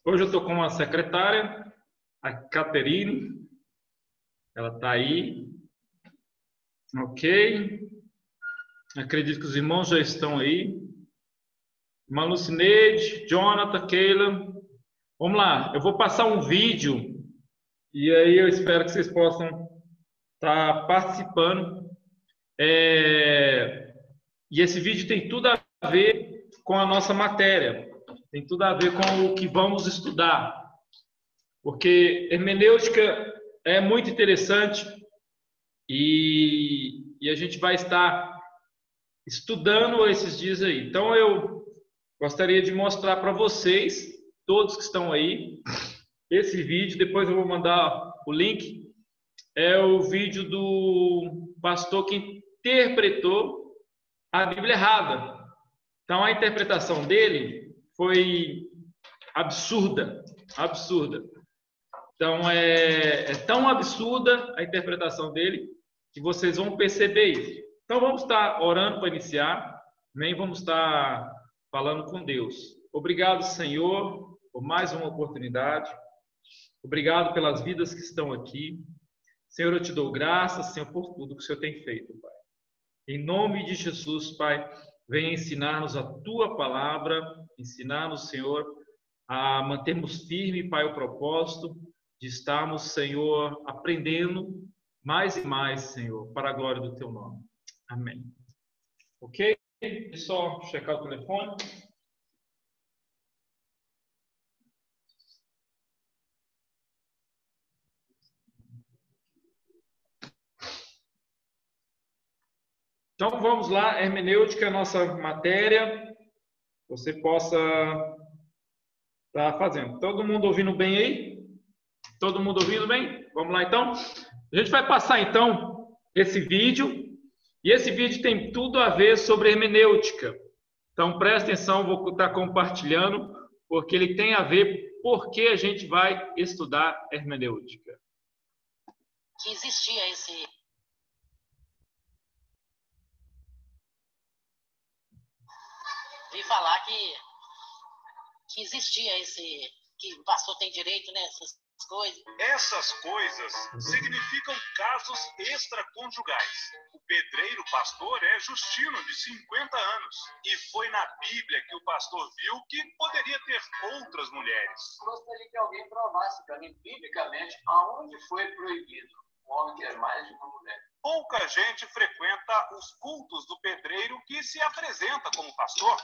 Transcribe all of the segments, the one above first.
Hoje eu estou com uma secretária, a Caterine. Ela está aí. Ok. Acredito que os irmãos já estão aí. Irmã Lucineide, Jonathan, Keila. Vamos lá. Eu vou passar um vídeo e aí eu espero que vocês possam estar participando. E esse vídeo tem tudo a ver com a nossa matéria. Tem tudo a ver com o que vamos estudar. Porque hermenêutica é muito interessante e a gente vai estar estudando esses dias aí. Então eu gostaria de mostrar para vocês, todos que estão aí, esse vídeo. Depois eu vou mandar o link. É o vídeo do pastor que interpretou a Bíblia errada. Então a interpretação dele foi absurda, absurda. Então é tão absurda a interpretação dele que vocês vão perceber isso. Então vamos estar orando para iniciar, nem vamos estar falando com Deus. Obrigado, Senhor, por mais uma oportunidade. Obrigado pelas vidas que estão aqui. Senhor, eu te dou graças, Senhor, por tudo que o Senhor tem feito, Pai. Em nome de Jesus, Pai, venha ensinar-nos a Tua palavra, ensinar-nos, Senhor, a mantermos firme, Pai, o propósito de estarmos, Senhor, aprendendo mais e mais, Senhor, para a glória do Teu nome. Amém. Ok? Deixa eu só checar o telefone. Então vamos lá, hermenêutica, nossa matéria. Você possa estar fazendo. Todo mundo ouvindo bem aí? Todo mundo ouvindo bem? Vamos lá então? A gente vai passar então esse vídeo. E esse vídeo tem tudo a ver sobre hermenêutica. Então presta atenção, vou estar compartilhando, porque ele tem a ver por que a gente vai estudar hermenêutica. Que existia esse... Vi falar que existia esse... que o pastor tem direito nessas coisas. Essas coisas significam casos extraconjugais. O pedreiro pastor é Justino, de 50 anos. E foi na Bíblia que o pastor viu que poderia ter outras mulheres. Gostaria que alguém provasse para mim, biblicamente, aonde foi proibido um homem ter mais de uma mulher. Pouca gente frequenta os cultos do pedreiro que se apresenta como pastor.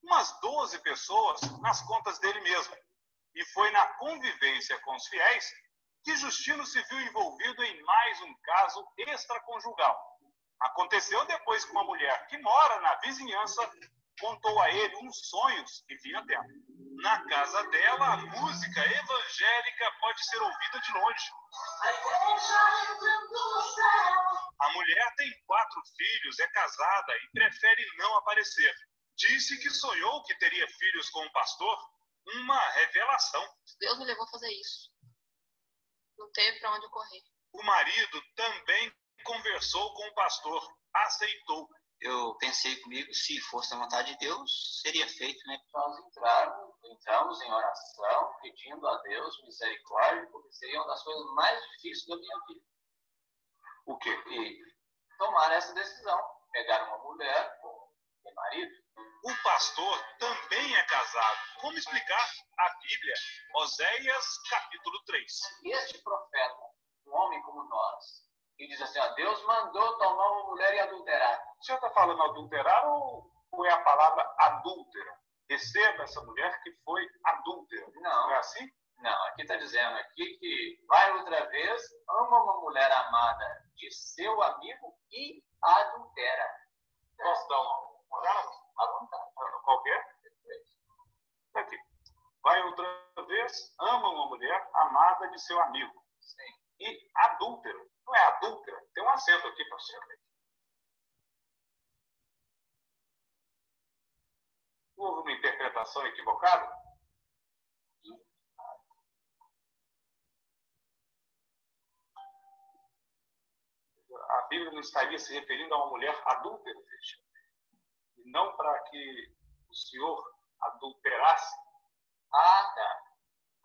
Umas 12 pessoas nas contas dele mesmo. E foi na convivência com os fiéis que Justino se viu envolvido em mais um caso extraconjugal. Aconteceu depois que uma mulher que mora na vizinhança contou a ele uns sonhos que vinha tendo. Na casa dela, a música evangélica pode ser ouvida de longe. A mulher tem 4 filhos, é casada e prefere não aparecer. Disse que sonhou que teria filhos com um pastor. Uma revelação. Deus me levou a fazer isso. Não teve para onde eu correr. O marido também conversou com o pastor. Aceitou. Eu pensei comigo, se fosse a vontade de Deus, seria feito, né? Nós entramos em oração, pedindo a Deus misericórdia, porque seria uma das coisas mais difíceis da minha vida. O quê? E tomar essa decisão. Pegar uma mulher como meu marido. O pastor também é casado. Como explicar? A Bíblia, Oséias, capítulo 3. Este profeta, um homem como nós, que diz assim, ó, Deus mandou tomar uma mulher e adulterar. O senhor está falando adulterar ou é a palavra adúltera? Receba essa mulher que foi adúltera. Não é assim? Não, aqui está dizendo aqui que vai outra vez, ama uma mulher amada de seu amigo e adultera. Posso dar uma olhada? À vontade. Qualquer? Aqui. Vai outra vez, ama uma mulher amada de seu amigo. Sim. E adúltero. Não é adúltera? Tem um acento aqui para você. Houve uma interpretação equivocada? a Bíblia não estaria se referindo a uma mulher adúltera, e não para que o senhor adulterasse. Ah, tá.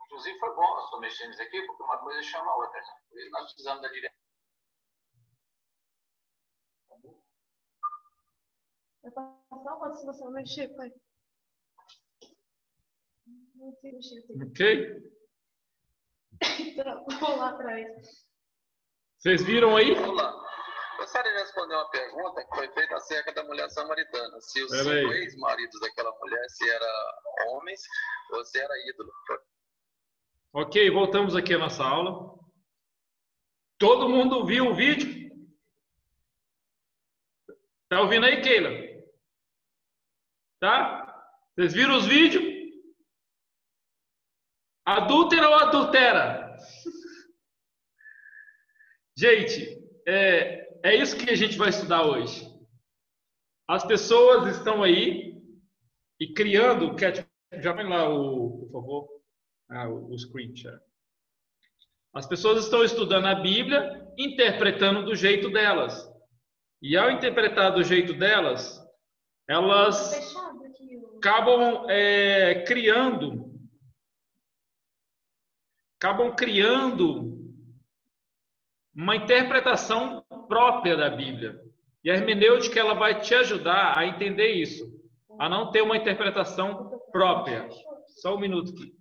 Inclusive foi bom eu estou mexendo isso aqui, porque uma coisa chama a outra. Por isso nós precisamos da direção. Vai passar ou pode se você não mexer, pai? Não sei mexer. Ok? Então, vou lá atrás. Vocês viram aí? Vamos lá. Gostaria de responder uma pergunta que foi feita acerca da mulher samaritana. Se os Pera aí. 5 ex-maridos daquela mulher, se eram homens ou se era ídolo. Ok, voltamos aqui à nossa aula. Todo mundo viu o vídeo? Tá ouvindo aí, Keila? Tá? Vocês viram os vídeos? Adúltera ou adultera? Gente, é isso que a gente vai estudar hoje. As pessoas estão aí e criando... Já põe lá, por favor, o screenshot. As pessoas estão estudando a Bíblia, interpretando do jeito delas. E ao interpretar do jeito delas, elas acabam criando uma interpretação própria da Bíblia. E a hermenêutica ela vai te ajudar a entender isso, a não ter uma interpretação própria. Só um minuto aqui.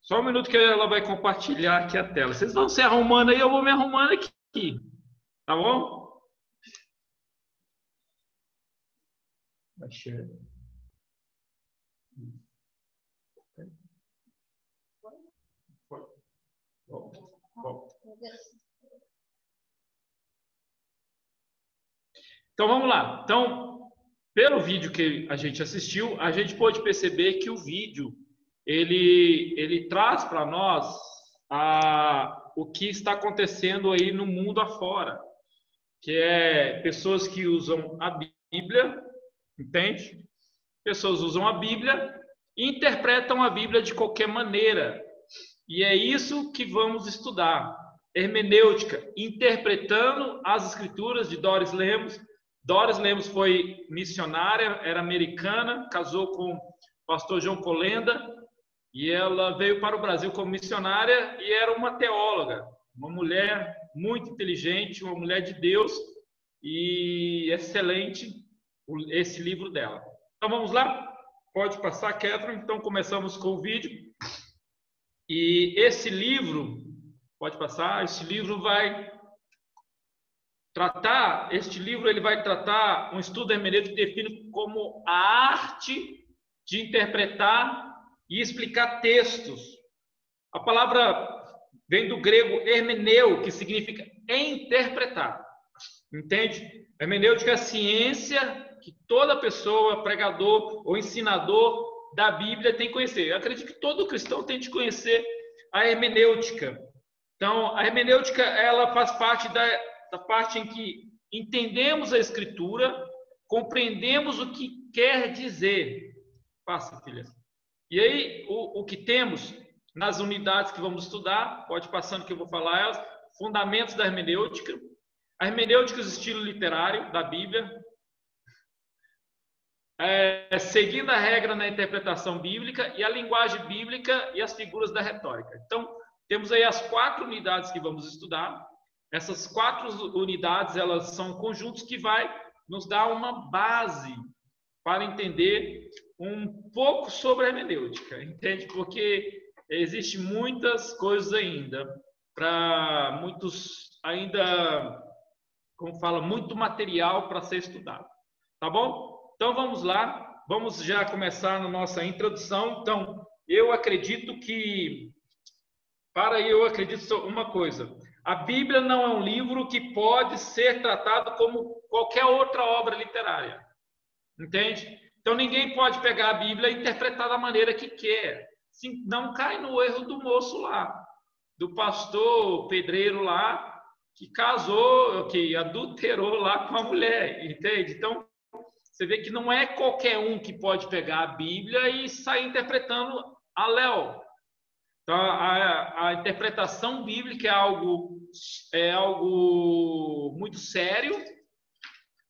Só um minuto que ela vai compartilhar aqui a tela. Vocês vão se arrumando aí, eu vou me arrumando aqui. Tá bom? Achei. Bom. Então vamos lá. Então, pelo vídeo que a gente assistiu, a gente pôde perceber que o vídeo ele traz para nós o que está acontecendo aí no mundo afora, que é pessoas que usam a Bíblia, entende? Pessoas usam a Bíblia e interpretam a Bíblia de qualquer maneira. E é isso que vamos estudar. Hermenêutica, interpretando as escrituras de Doris Lemos. Doris Lemos foi missionária, era americana, casou com o pastor João Colenda, e ela veio para o Brasil como missionária e era uma teóloga, uma mulher muito inteligente, uma mulher de Deus, e excelente esse livro dela. Então vamos lá? Pode passar, Catherine. Então começamos com o vídeo. E esse livro, pode passar, esse livro vai tratar um estudo hermenêutico que define como a arte de interpretar e explicar textos. A palavra vem do grego hermeneu, que significa interpretar. Entende? Hermenêutica é a ciência que toda pessoa, pregador ou ensinador da Bíblia tem que conhecer. Eu acredito que todo cristão tem de conhecer a hermenêutica. Então, a hermenêutica ela faz parte da parte em que entendemos a Escritura, compreendemos o que quer dizer. Passa, filha. E aí, o que temos nas unidades que vamos estudar, pode passando que eu vou falar elas, fundamentos da hermenêutica, a hermenêutica do estilo literário da Bíblia, seguindo a regra na interpretação bíblica e a linguagem bíblica e as figuras da retórica. Então, temos aí as 4 unidades que vamos estudar. Essas 4 unidades, elas são conjuntos que vai nos dar uma base para entender um pouco sobre a hermenêutica, entende? Porque existe muitas coisas ainda, para muitos ainda, como fala, muito material para ser estudado. Tá bom? Então vamos lá, vamos já começar na nossa introdução. Então, eu acredito uma coisa. A Bíblia não é um livro que pode ser tratado como qualquer outra obra literária. Entende? Então ninguém pode pegar a Bíblia e interpretar da maneira que quer. Não cai no erro do moço lá. do pastor pedreiro lá, que casou, que adulterou lá com a mulher, entende? Então, você vê que não é qualquer um que pode pegar a Bíblia e sair interpretando a léu. Então, a interpretação bíblica é algo muito sério.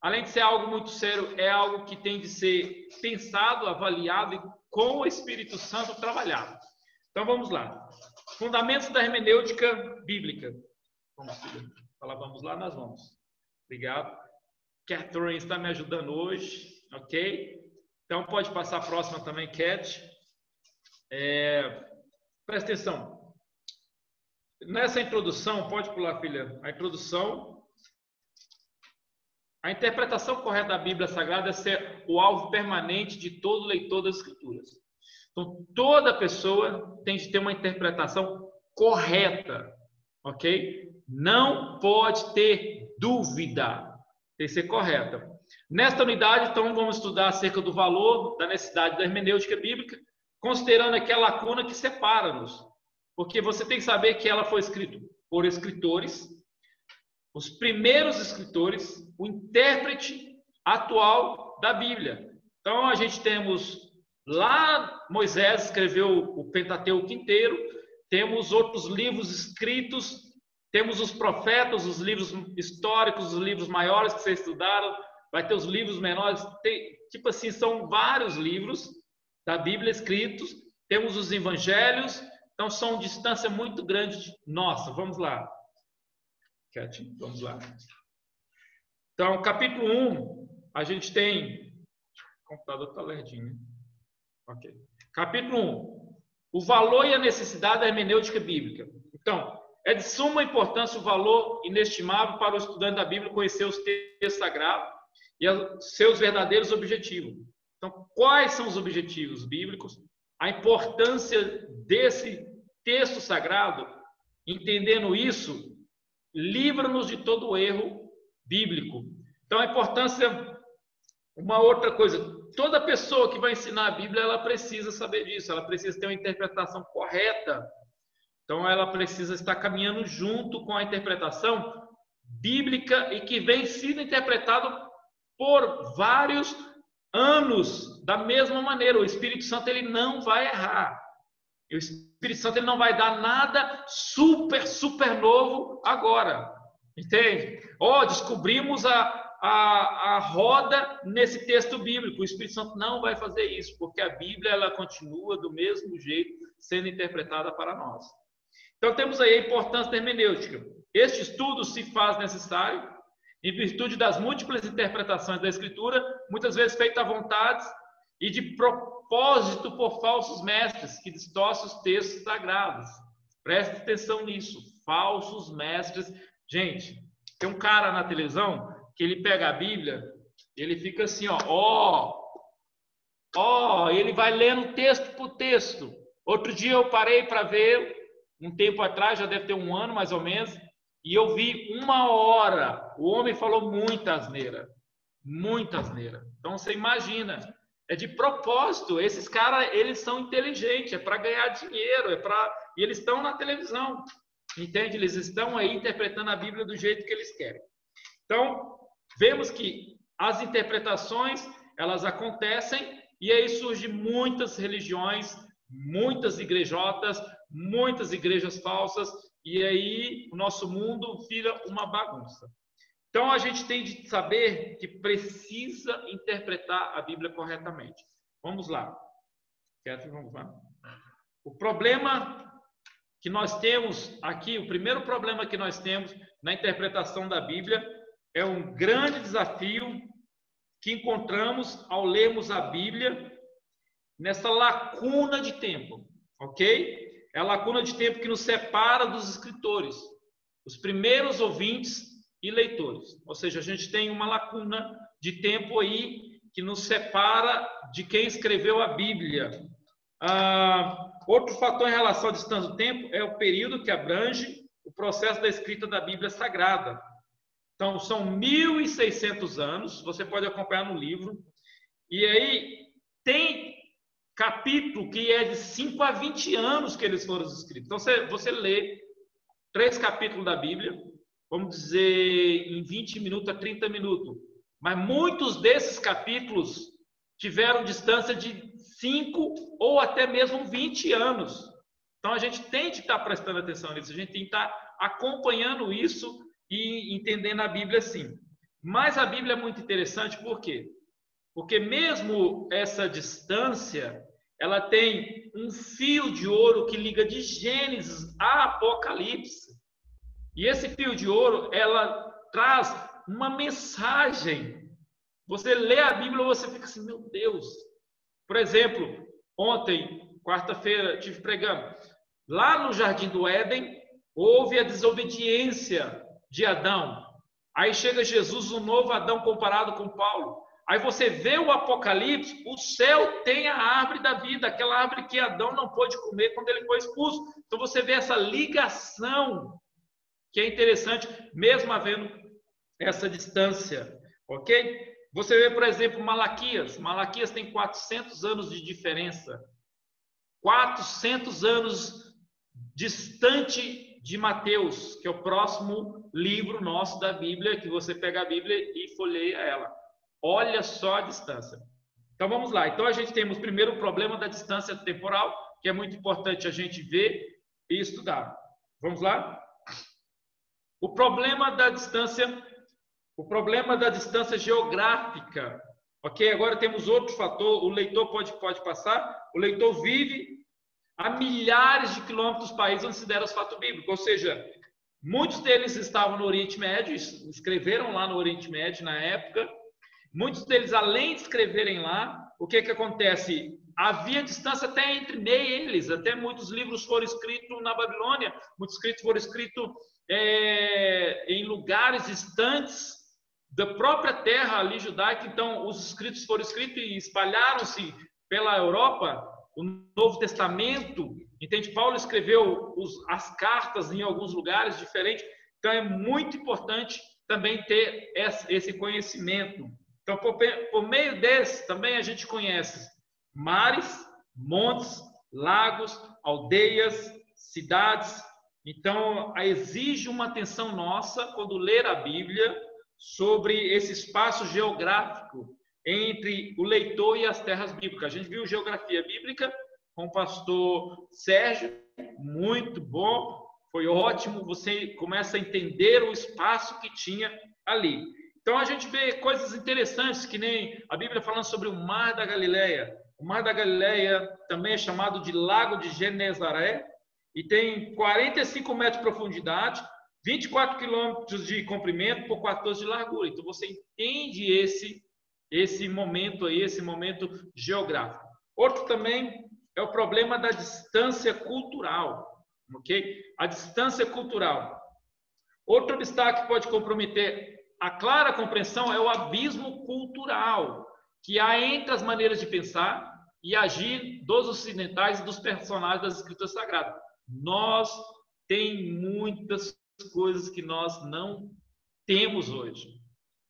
Além de ser algo muito sério, é algo que tem de ser pensado, avaliado e com o Espírito Santo trabalhado. Então, vamos lá. Fundamentos da hermenêutica bíblica. Vamos falar, vamos lá, nós vamos. Obrigado. Catherine está me ajudando hoje, ok? Então, pode passar a próxima também, Cat. Presta atenção. Nessa introdução, pode pular, filha. A introdução. A interpretação correta da Bíblia Sagrada é ser o alvo permanente de todo leitor das Escrituras. Então, toda pessoa tem de ter uma interpretação correta, ok? Não pode ter dúvida, tem que ser correta. Nesta unidade, então, vamos estudar acerca do valor, da necessidade da hermenêutica bíblica, considerando aqui a lacuna que separa-nos. Porque você tem que saber que ela foi escrita por escritores, os primeiros escritores, o intérprete atual da Bíblia. Então, a gente temos lá, Moisés escreveu o Pentateuco inteiro, temos outros livros escritos, temos os profetas, os livros históricos, os livros maiores que vocês estudaram, vai ter os livros menores, tipo assim, são vários livros da Bíblia escritos, temos os evangelhos, então são distância muito grande. Nossa, vamos lá. Vamos lá. Então, capítulo 1, a gente tem... O computador está lerdinho. Ok. Capítulo 1. O valor e a necessidade da hermenêutica bíblica. Então, é de suma importância o valor inestimável para o estudante da Bíblia conhecer os textos sagrados e seus verdadeiros objetivos. Então, quais são os objetivos bíblicos? A importância desse texto sagrado, entendendo isso, livra-nos de todo o erro bíblico. Então, a importância, uma outra coisa, toda pessoa que vai ensinar a Bíblia, ela precisa saber disso, ela precisa ter uma interpretação correta. Então, ela precisa estar caminhando junto com a interpretação bíblica e que vem sendo interpretado por vários anos da mesma maneira. O Espírito Santo ele não vai errar. O Espírito Santo ele não vai dar nada super novo agora. Entende? Descobrimos a roda nesse texto bíblico. O Espírito Santo não vai fazer isso, porque a Bíblia ela continua do mesmo jeito sendo interpretada para nós. Então temos aí a importância da hermenêutica. Este estudo se faz necessário em virtude das múltiplas interpretações da Escritura, muitas vezes feitas à vontade e de propósito por falsos mestres que distorcem os textos sagrados. Preste atenção nisso. Falsos mestres. Gente, tem um cara na televisão que ele pega a Bíblia, ele fica assim, ele vai lendo texto por texto. Outro dia eu parei para ver, um tempo atrás, já deve ter um ano mais ou menos, e eu vi 1 hora. O homem falou muita asneira. Muita asneira. Então você imagina, é de propósito. Esses caras, eles são inteligentes, é para ganhar dinheiro, e eles estão na televisão. Entende? Eles estão aí interpretando a Bíblia do jeito que eles querem. Então, vemos que as interpretações, elas acontecem, e aí surgem muitas religiões, muitas igrejotas, muitas igrejas falsas, e aí o nosso mundo vira uma bagunça. Então, a gente tem de saber que precisa interpretar a Bíblia corretamente. Vamos lá. Vamos lá. O problema que nós temos aqui, o primeiro problema que nós temos na interpretação da Bíblia é um grande desafio que encontramos ao lermos a Bíblia nessa lacuna de tempo, ok? É a lacuna de tempo que nos separa dos escritores, os primeiros ouvintes e leitores. Ou seja, a gente tem uma lacuna de tempo aí que nos separa de quem escreveu a Bíblia. Outro fator em relação à distância do tempo é o período que abrange o processo da escrita da Bíblia Sagrada. Então, são 1.600 anos, você pode acompanhar no livro, e aí tem capítulo que é de 5 a 20 anos que eles foram escritos. Então, você lê 3 capítulos da Bíblia, vamos dizer em 20 minutos a 30 minutos. Mas muitos desses capítulos tiveram distância de 5 ou até mesmo 20 anos. Então a gente tem de estar prestando atenção nisso, a gente tem que estar acompanhando isso e entendendo a Bíblia assim. Mas a Bíblia é muito interessante, por quê? Porque mesmo essa distância, ela tem um fio de ouro que liga de Gênesis a Apocalipse. E esse fio de ouro, ela traz uma mensagem. Você lê a Bíblia e você fica assim, meu Deus. Por exemplo, ontem, quarta-feira, estive pregando. Lá no Jardim do Éden, houve a desobediência de Adão. Aí chega Jesus, o novo Adão comparado com Paulo. Aí você vê o Apocalipse, o céu tem a árvore da vida, aquela árvore que Adão não pôde comer quando ele foi expulso. Então você vê essa ligação, que é interessante, mesmo havendo essa distância, ok? Você vê, por exemplo, Malaquias. Malaquias tem 400 anos de diferença. 400 anos distante de Mateus, que é o próximo livro nosso da Bíblia, que você pega a Bíblia e folheia ela. Olha só a distância. Então vamos lá. Então a gente temos primeiro o problema da distância temporal, que é muito importante a gente ver e estudar. Vamos lá? O problema da distância geográfica. Ok? Agora temos outro fator. O leitor pode passar. O leitor vive a milhares de quilômetros do país onde se deram os fatos bíblicos. Ou seja, muitos deles estavam no Oriente Médio, escreveram lá no Oriente Médio na época. Muitos deles, além de escreverem lá, o que acontece? Havia distância até entre eles, até muitos livros foram escritos na Babilônia, muitos escritos foram escritos em lugares distantes da própria terra ali judaica. Então, os escritos foram escritos e espalharam-se pela Europa. O Novo Testamento, entende? Paulo escreveu as cartas em alguns lugares diferentes. Então, é muito importante também ter esse conhecimento. Então, por meio desse, também a gente conhece mares, montes, lagos, aldeias, cidades. Então, exige uma atenção nossa, quando ler a Bíblia, sobre esse espaço geográfico entre o leitor e as terras bíblicas. A gente viu geografia bíblica com o pastor Sérgio, muito bom, foi ótimo, você começa a entender o espaço que tinha ali. Então a gente vê coisas interessantes, que nem a Bíblia falando sobre o Mar da Galileia. O Mar da Galileia também é chamado de Lago de Genezaré e tem 45 metros de profundidade, 24 quilômetros de comprimento por 14 de largura. Então você entende esse momento aí, esse momento geográfico. Outro também é o problema da distância cultural, ok? A distância cultural. Outro obstáculo que pode comprometer a clara compreensão é o abismo cultural que há entre as maneiras de pensar e agir dos ocidentais e dos personagens das Escrituras Sagradas. Nós tem muitas coisas que nós não temos hoje.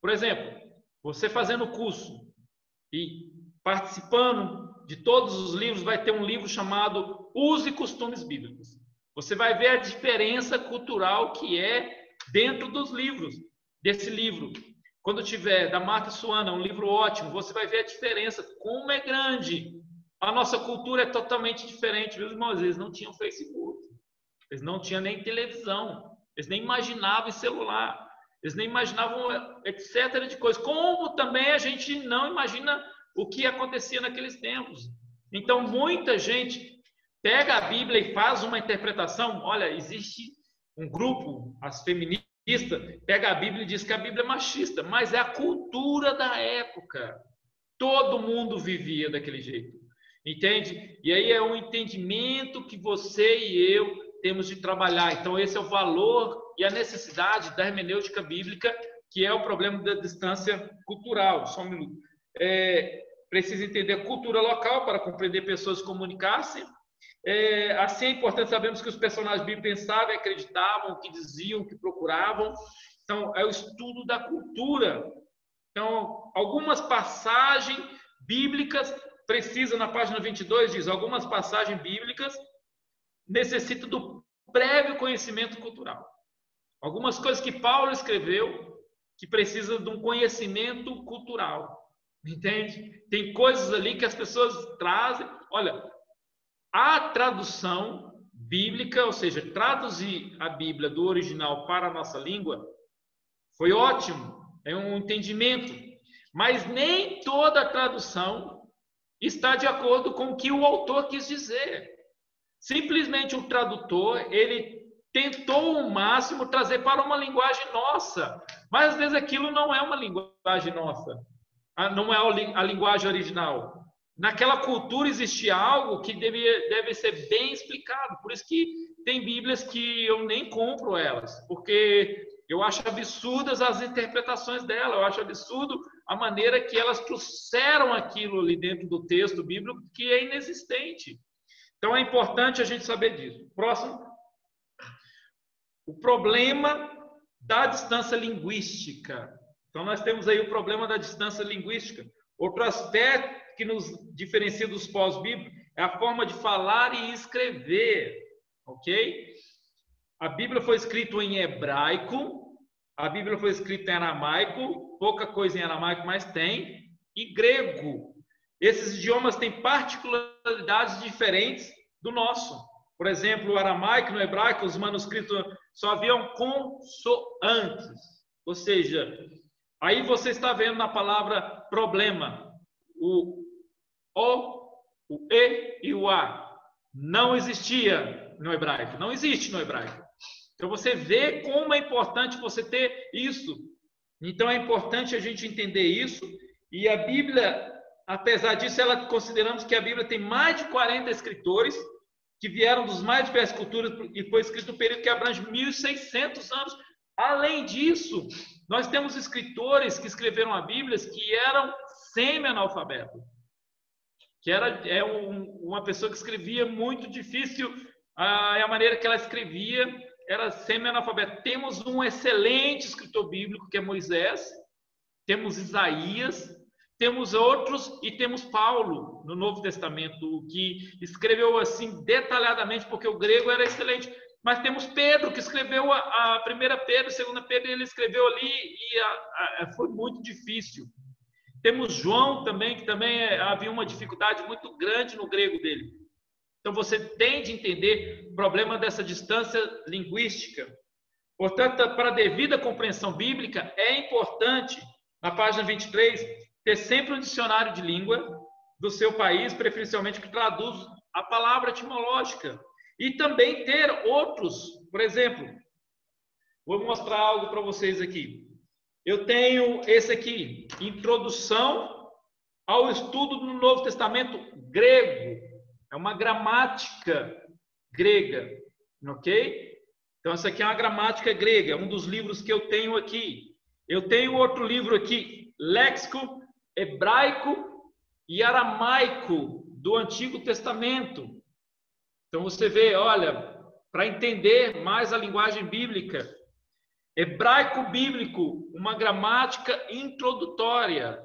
Por exemplo, você fazendo o curso e participando de todos os livros, vai ter um livro chamado Usos e Costumes Bíblicos. Você vai ver a diferença cultural que é dentro dos livros. Desse livro, quando tiver da Marta Suana, um livro ótimo, você vai ver a diferença, como é grande. A nossa cultura é totalmente diferente, meus irmãos. Eles não tinham Facebook, eles não tinham nem televisão, eles nem imaginavam em celular, eles nem imaginavam etc. de coisas. Como também a gente não imagina o que acontecia naqueles tempos. Então, muita gente pega a Bíblia e faz uma interpretação. Olha, existe um grupo, as feministas, pega a Bíblia e diz que a Bíblia é machista, mas é a cultura da época. Todo mundo vivia daquele jeito, entende? E aí é um entendimento que você e eu temos de trabalhar. Então esse é o valor e a necessidade da hermenêutica bíblica, que é o problema da distância cultural. Só um minuto. Precisa entender a cultura local para compreender pessoas comunicar-se. Assim é importante sabermos que os personagens bíblicos pensavam, acreditavam, o que diziam, o que procuravam. Então, é o estudo da cultura. Então, algumas passagens bíblicas precisam, na página 22, diz, algumas passagens bíblicas necessitam do prévio conhecimento cultural. Algumas coisas que Paulo escreveu que precisam de um conhecimento cultural. Entende? Tem coisas ali que as pessoas trazem. Olha, a tradução bíblica, ou seja, traduzir a Bíblia do original para a nossa língua, foi ótimo, é um entendimento. Mas nem toda tradução está de acordo com o que o autor quis dizer. Simplesmente o tradutor, ele tentou ao máximo trazer para uma linguagem nossa, mas às vezes aquilo não é uma linguagem nossa, não é a linguagem original. Naquela cultura existia algo que deve ser bem explicado, por isso que tem Bíblias que eu nem compro elas, porque eu acho absurdas as interpretações dela, eu acho absurdo a maneira que elas trouxeram aquilo ali dentro do texto bíblico que é inexistente. Então é importante a gente saber disso. Próximo. O problema da distância linguística. Então nós temos aí o problema da distância linguística. Outro aspecto que nos diferencia dos pós-bíblicos é a forma de falar e escrever. Ok? A Bíblia foi escrita em hebraico, a Bíblia foi escrita em aramaico, pouca coisa em aramaico, mas tem, e grego. Esses idiomas têm particularidades diferentes do nosso. Por exemplo, o aramaico e no hebraico, os manuscritos só haviam consoantes. Ou seja, aí você está vendo na palavra problema, o O, o E e o A. Não existia no hebraico, não existe no hebraico. Então você vê como é importante você ter isso. Então é importante a gente entender isso. E a Bíblia, apesar disso, consideramos que a Bíblia tem mais de 40 escritores que vieram dos mais diversas culturas e foi escrito um período que abrange 1.600 anos. Além disso, nós temos escritores que escreveram a Bíblia que eram semi-analfabetos. Que era uma pessoa que escrevia muito difícil, a maneira que ela escrevia era semi-analfabeta. Temos um excelente escritor bíblico, que é Moisés, temos Isaías, temos outros e temos Paulo, no Novo Testamento, que escreveu assim detalhadamente, porque o grego era excelente. Mas temos Pedro, que escreveu a primeira Pedro, a segunda Pedro, ele escreveu ali e foi muito difícil. Temos João também, que também havia uma dificuldade muito grande no grego dele. Então você tem de entender o problema dessa distância linguística. Portanto, para a devida compreensão bíblica, é importante, na página 23, ter sempre um dicionário de língua do seu país, preferencialmente que traduz a palavra etimológica. E também ter outros, por exemplo, vou mostrar algo para vocês aqui. Eu tenho esse aqui, Introdução ao Estudo do Novo Testamento Grego. É uma gramática grega, ok? Então, essa aqui é uma gramática grega, é um dos livros que eu tenho aqui. Eu tenho outro livro aqui, Léxico Hebraico e Aramaico do Antigo Testamento. Então, você vê, olha, para entender mais a linguagem bíblica, Hebraico Bíblico, uma gramática introdutória,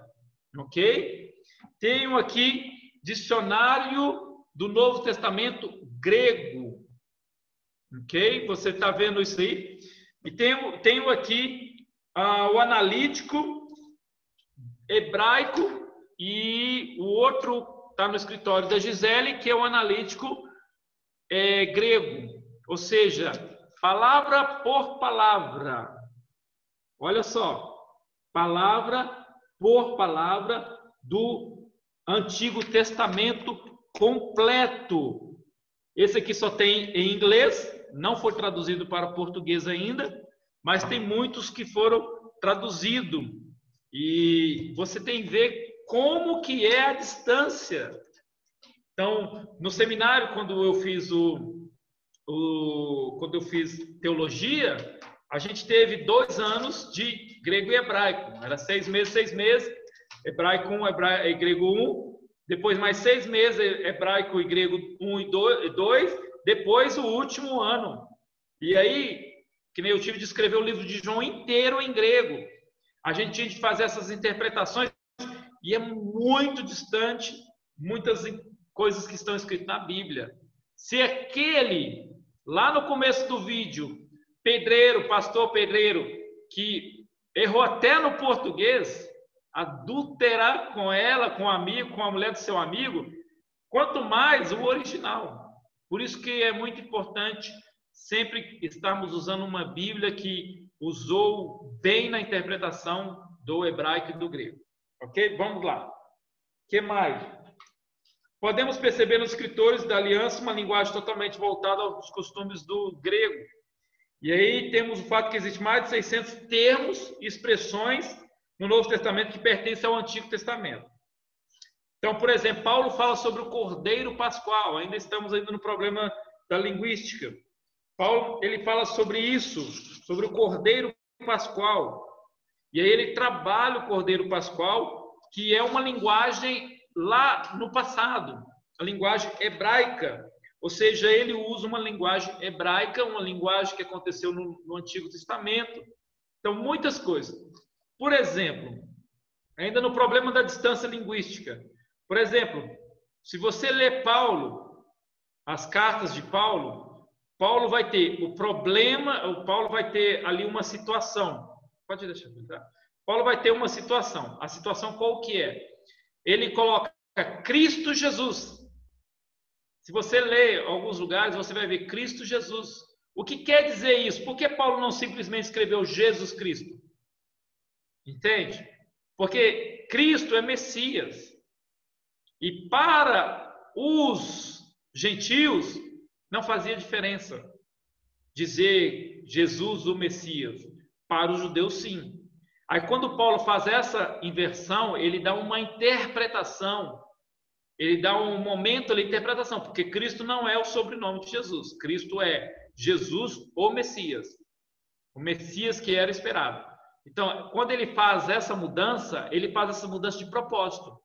ok? Tenho aqui Dicionário do Novo Testamento Grego, ok? Você está vendo isso aí? E tenho aqui o Analítico Hebraico e o outro está no escritório da Gisele, que é o Analítico Grego, ou seja, palavra por palavra. Olha só, palavra por palavra do Antigo Testamento completo. Esse aqui só tem em inglês, não foi traduzido para português ainda, mas tem muitos que foram traduzidos. E você tem que ver como que é a distância. Então, no seminário, quando eu fiz teologia, a gente teve 2 anos de grego e hebraico. Era 6 meses, hebraico 1, grego 1, depois mais 6 meses, hebraico e grego 1 e 2, depois o último ano. E aí, que nem eu tive de escrever o livro de João inteiro em grego. A gente tinha de fazer essas interpretações e é muito distante muitas coisas que estão escritas na Bíblia. Se aquele lá no começo do vídeo, pedreiro, pastor pedreiro, que errou até no português, adulterar com ela, com o amigo, com a mulher do seu amigo, quanto mais o original. Por isso que é muito importante sempre estarmos usando uma Bíblia que usou bem na interpretação do hebraico e do grego. Ok? Vamos lá. O que mais? Podemos perceber nos escritores da aliança uma linguagem totalmente voltada aos costumes do grego. E aí temos o fato que existe mais de 600 termos e expressões no Novo Testamento que pertencem ao Antigo Testamento. Então, por exemplo, Paulo fala sobre o Cordeiro Pascual. Ainda estamos ainda no problema da linguística. Paulo, ele fala sobre isso, sobre o Cordeiro Pascual. E aí ele trabalha o Cordeiro Pascual, que é uma linguagem lá no passado, a linguagem hebraica. Ou seja, ele usa uma linguagem hebraica, uma linguagem que aconteceu no Antigo Testamento. Então, muitas coisas. Por exemplo, ainda no problema da distância linguística. Por exemplo, se você ler Paulo, as cartas de Paulo, Paulo vai ter o problema, Paulo vai ter ali uma situação. Pode deixar, tá? Paulo vai ter uma situação. A situação qual que é? Ele coloca Cristo Jesus. Se você ler alguns lugares, você vai ver Cristo Jesus. O que quer dizer isso? Por que Paulo não simplesmente escreveu Jesus Cristo? Entende? Porque Cristo é Messias. E para os gentios não fazia diferença dizer Jesus o Messias. Para os judeus, sim. Aí quando Paulo faz essa inversão, ele dá uma interpretação, ele dá um momento ali de interpretação, porque Cristo não é o sobrenome de Jesus. Cristo é Jesus o Messias. O Messias que era esperado. Então, quando ele faz essa mudança de propósito,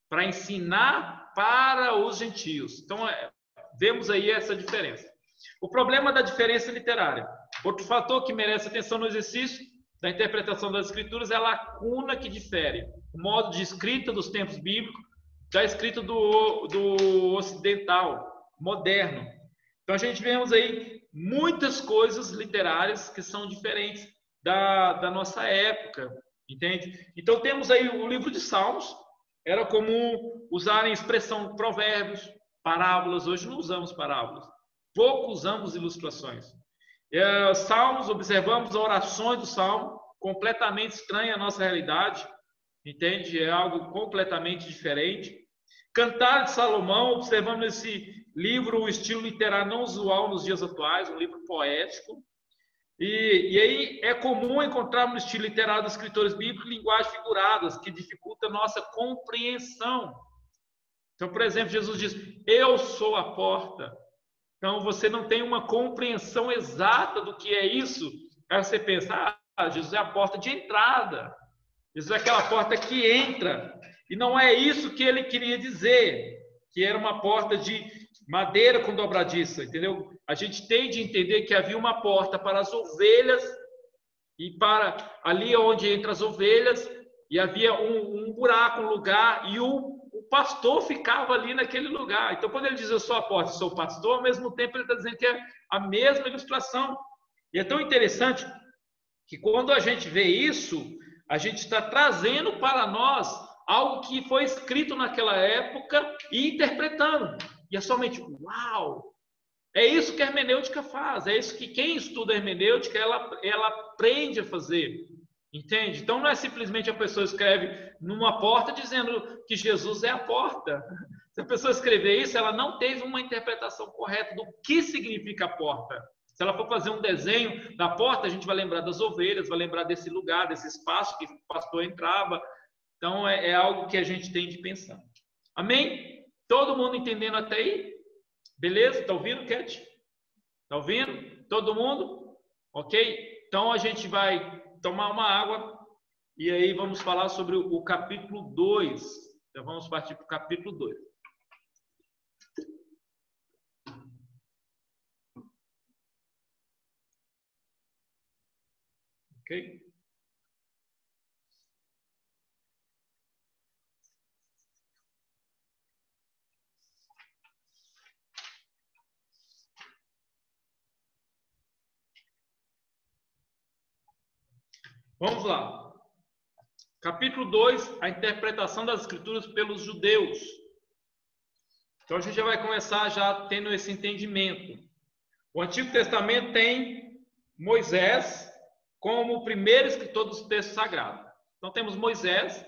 para ensinar para os gentios. Então, vemos aí essa diferença. O problema da diferença literária. Outro fator que merece atenção no exercício da interpretação das escrituras é a lacuna que difere o modo de escrita dos tempos bíblicos da escrita do ocidental, moderno. Então, a gente vemos aí muitas coisas literárias que são diferentes da nossa época, entende? Então, temos aí o livro de Salmos. Era comum usarem expressão provérbios, parábolas. Hoje não usamos parábolas. Pouco usamos ilustrações. Salmos, observamos orações do Salmo, completamente estranha à nossa realidade. Entende? É algo completamente diferente. Cantar de Salomão, observamos nesse livro o estilo literário não usual nos dias atuais, um livro poético. E aí é comum encontrarmos no estilo literário dos escritores bíblicos linguagens figuradas que dificulta a nossa compreensão. Então, por exemplo, Jesus diz: eu sou a porta. Então, você não tem uma compreensão exata do que é isso. Aí você pensa: Jesus é a porta de entrada. Jesus é aquela porta que entra. E não é isso que ele queria dizer, que era uma porta de madeira com dobradiça, entendeu? A gente tem de entender que havia uma porta para as ovelhas e para ali onde entra as ovelhas, e havia um buraco, um lugar, e o pastor ficava ali naquele lugar. Então, quando ele diz eu sou a porta, sou o pastor, ao mesmo tempo ele está dizendo que é a mesma ilustração. E é tão interessante que quando a gente vê isso, a gente está trazendo para nós algo que foi escrito naquela época e interpretando. E é somente, uau! É isso que a hermenêutica faz, é isso que quem estuda a hermenêutica, ela aprende a fazer, entende? Então não é simplesmente a pessoa escreve numa porta dizendo que Jesus é a porta. Se a pessoa escrever isso, ela não teve uma interpretação correta do que significa a porta. Se ela for fazer um desenho da porta, a gente vai lembrar das ovelhas, vai lembrar desse lugar, desse espaço que o pastor entrava. Então é algo que a gente tem de pensar. Amém? Todo mundo entendendo até aí? Beleza? Tá ouvindo, Cat? Tá ouvindo? Todo mundo? Ok? Então a gente vai tomar uma água e aí vamos falar sobre o capítulo 2. Então vamos partir para o capítulo 2. Ok? Vamos lá. Capítulo 2, a interpretação das Escrituras pelos judeus. Então a gente já vai começar já tendo esse entendimento. O Antigo Testamento tem Moisés como o primeiro escritor dos textos sagrados. Então temos Moisés,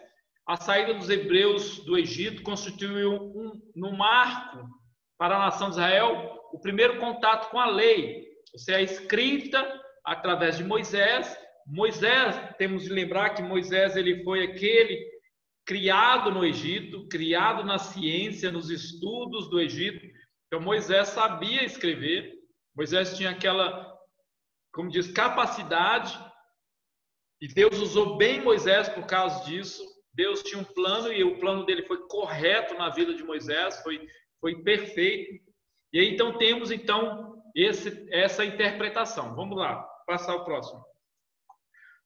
a saída dos hebreus do Egito constituiu um marco para a nação de Israel, o primeiro contato com a lei, ou seja, a escrita através de Moisés. Moisés, temos de lembrar que Moisés ele foi aquele criado no Egito, criado na ciência, nos estudos do Egito. Então Moisés sabia escrever, Moisés tinha aquela, como diz, capacidade, e Deus usou bem Moisés por causa disso. Deus tinha um plano e o plano dele foi correto na vida de Moisés, foi perfeito. E aí então temos essa interpretação. Vamos lá, passar o próximo.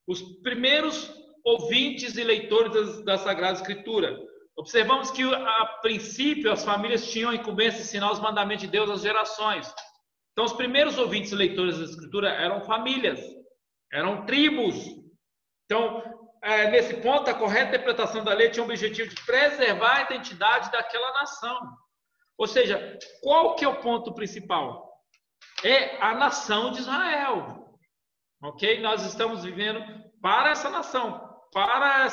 Os primeiros ouvintes e leitores da Sagrada Escritura. Observamos que a princípio as famílias tinham a incumbência de ensinar os mandamentos de Deus às gerações. Então os primeiros ouvintes e leitores da Escritura eram famílias, eram tribos. Então, nesse ponto, a correta interpretação da lei tinha o objetivo de preservar a identidade daquela nação. Ou seja, qual que é o ponto principal? É a nação de Israel. Ok? Nós estamos vivendo para essa nação, para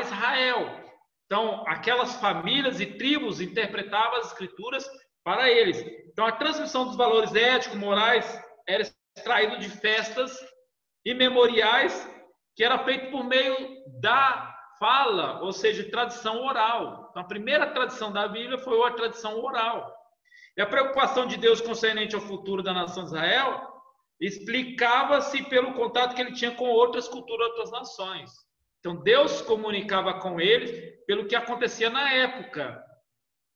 Israel. Então, aquelas famílias e tribos interpretavam as escrituras para eles. Então, a transmissão dos valores éticos, morais, era extraído de festas e memoriais que era feito por meio da fala, ou seja, tradição oral. Então, a primeira tradição da Bíblia foi a tradição oral. E a preocupação de Deus concernente ao futuro da nação de Israel explicava-se pelo contato que ele tinha com outras culturas, outras nações. Então, Deus comunicava com eles pelo que acontecia na época.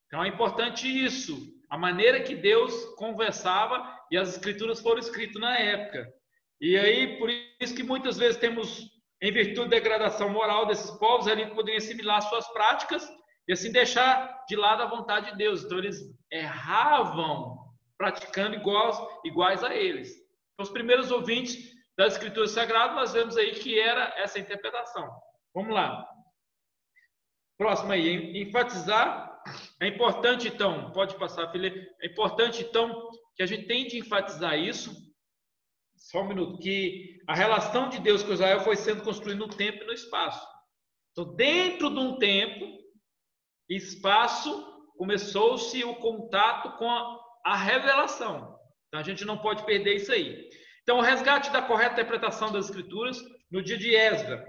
Então, é importante isso, a maneira que Deus conversava e as escrituras foram escritas na época. E aí, por isso que muitas vezes temos, em virtude da degradação moral desses povos, eles poderiam assimilar suas práticas e assim deixar de lado a vontade de Deus. Então, eles erravam praticando iguais a eles. Então, os primeiros ouvintes das Escrituras Sagradas, nós vemos aí que era essa interpretação. Vamos lá. Próximo aí, enfatizar. É importante, então, pode passar, Felipe. É importante, então, que a gente tem de enfatizar isso. Só um minuto, que a relação de Deus com Israel foi sendo construída no tempo e no espaço. Então, dentro de um tempo e espaço, começou-se o contato com a revelação. Então, a gente não pode perder isso aí. Então, o resgate da correta interpretação das Escrituras no dia de Esdras.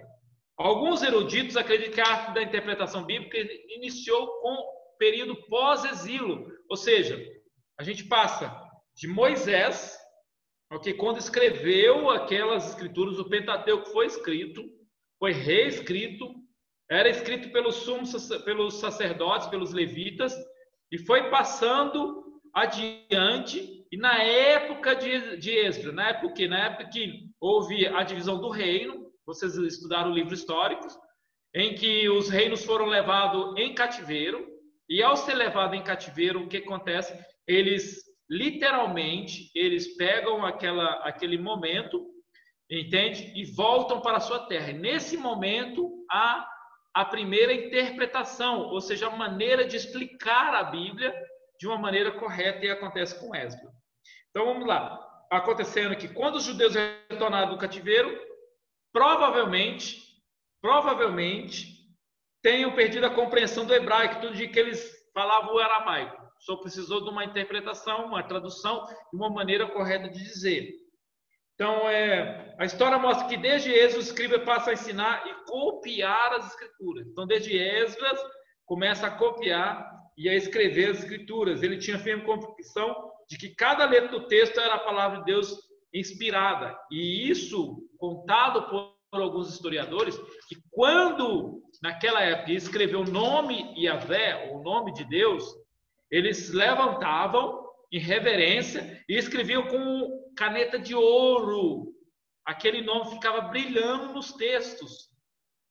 Alguns eruditos acreditam que a arte da interpretação bíblica iniciou com o período pós-exílio. Ou seja, a gente passa de Moisés, okay, quando escreveu aquelas escrituras, o Pentateuco foi escrito, foi reescrito, era escrito pelos sacerdotes, pelos levitas, e foi passando adiante. E na época de Esdras, na época que houve a divisão do reino, vocês estudaram livros históricos, em que os reinos foram levados em cativeiro, e ao ser levado em cativeiro, o que acontece? Eles literalmente, eles pegam aquele momento, entende? E voltam para a sua terra. E nesse momento, há a primeira interpretação, ou seja, a maneira de explicar a Bíblia de uma maneira correta, e acontece com Esdras. Então, vamos lá. Acontecendo que quando os judeus retornaram do cativeiro, provavelmente, tenham perdido a compreensão do hebraico, tudo de que eles falavam o aramaico. Só precisou de uma interpretação, uma tradução e uma maneira correta de dizer. Então, a história mostra que desde Esdras o escriba passa a ensinar e copiar as escrituras. Então, desde Esdras, começa a copiar e a escrever as escrituras. Ele tinha firme convicção de que cada letra do texto era a palavra de Deus inspirada. E isso, contado por alguns historiadores, que quando, naquela época, escreveu o nome Yahvé, o nome de Deus, eles levantavam em reverência e escreviam com caneta de ouro. Aquele nome ficava brilhando nos textos.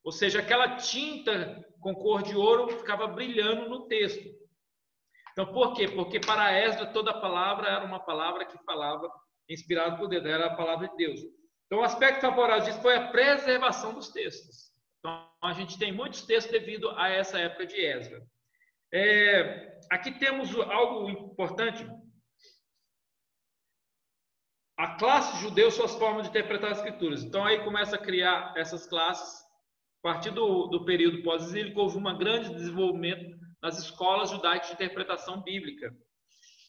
Ou seja, aquela tinta com cor de ouro ficava brilhando no texto. Então, por quê? Porque para Esdras toda palavra era uma palavra que falava, inspirada por Deus, era a palavra de Deus. Então, o aspecto favorável disso foi a preservação dos textos. Então, a gente tem muitos textos devido a essa época de Esdras. Aqui temos algo importante. A classe judeu, suas formas de interpretar as escrituras. Então, aí começa a criar essas classes. A partir do período pós-exílico, houve um grande desenvolvimento nas escolas judaicas de interpretação bíblica.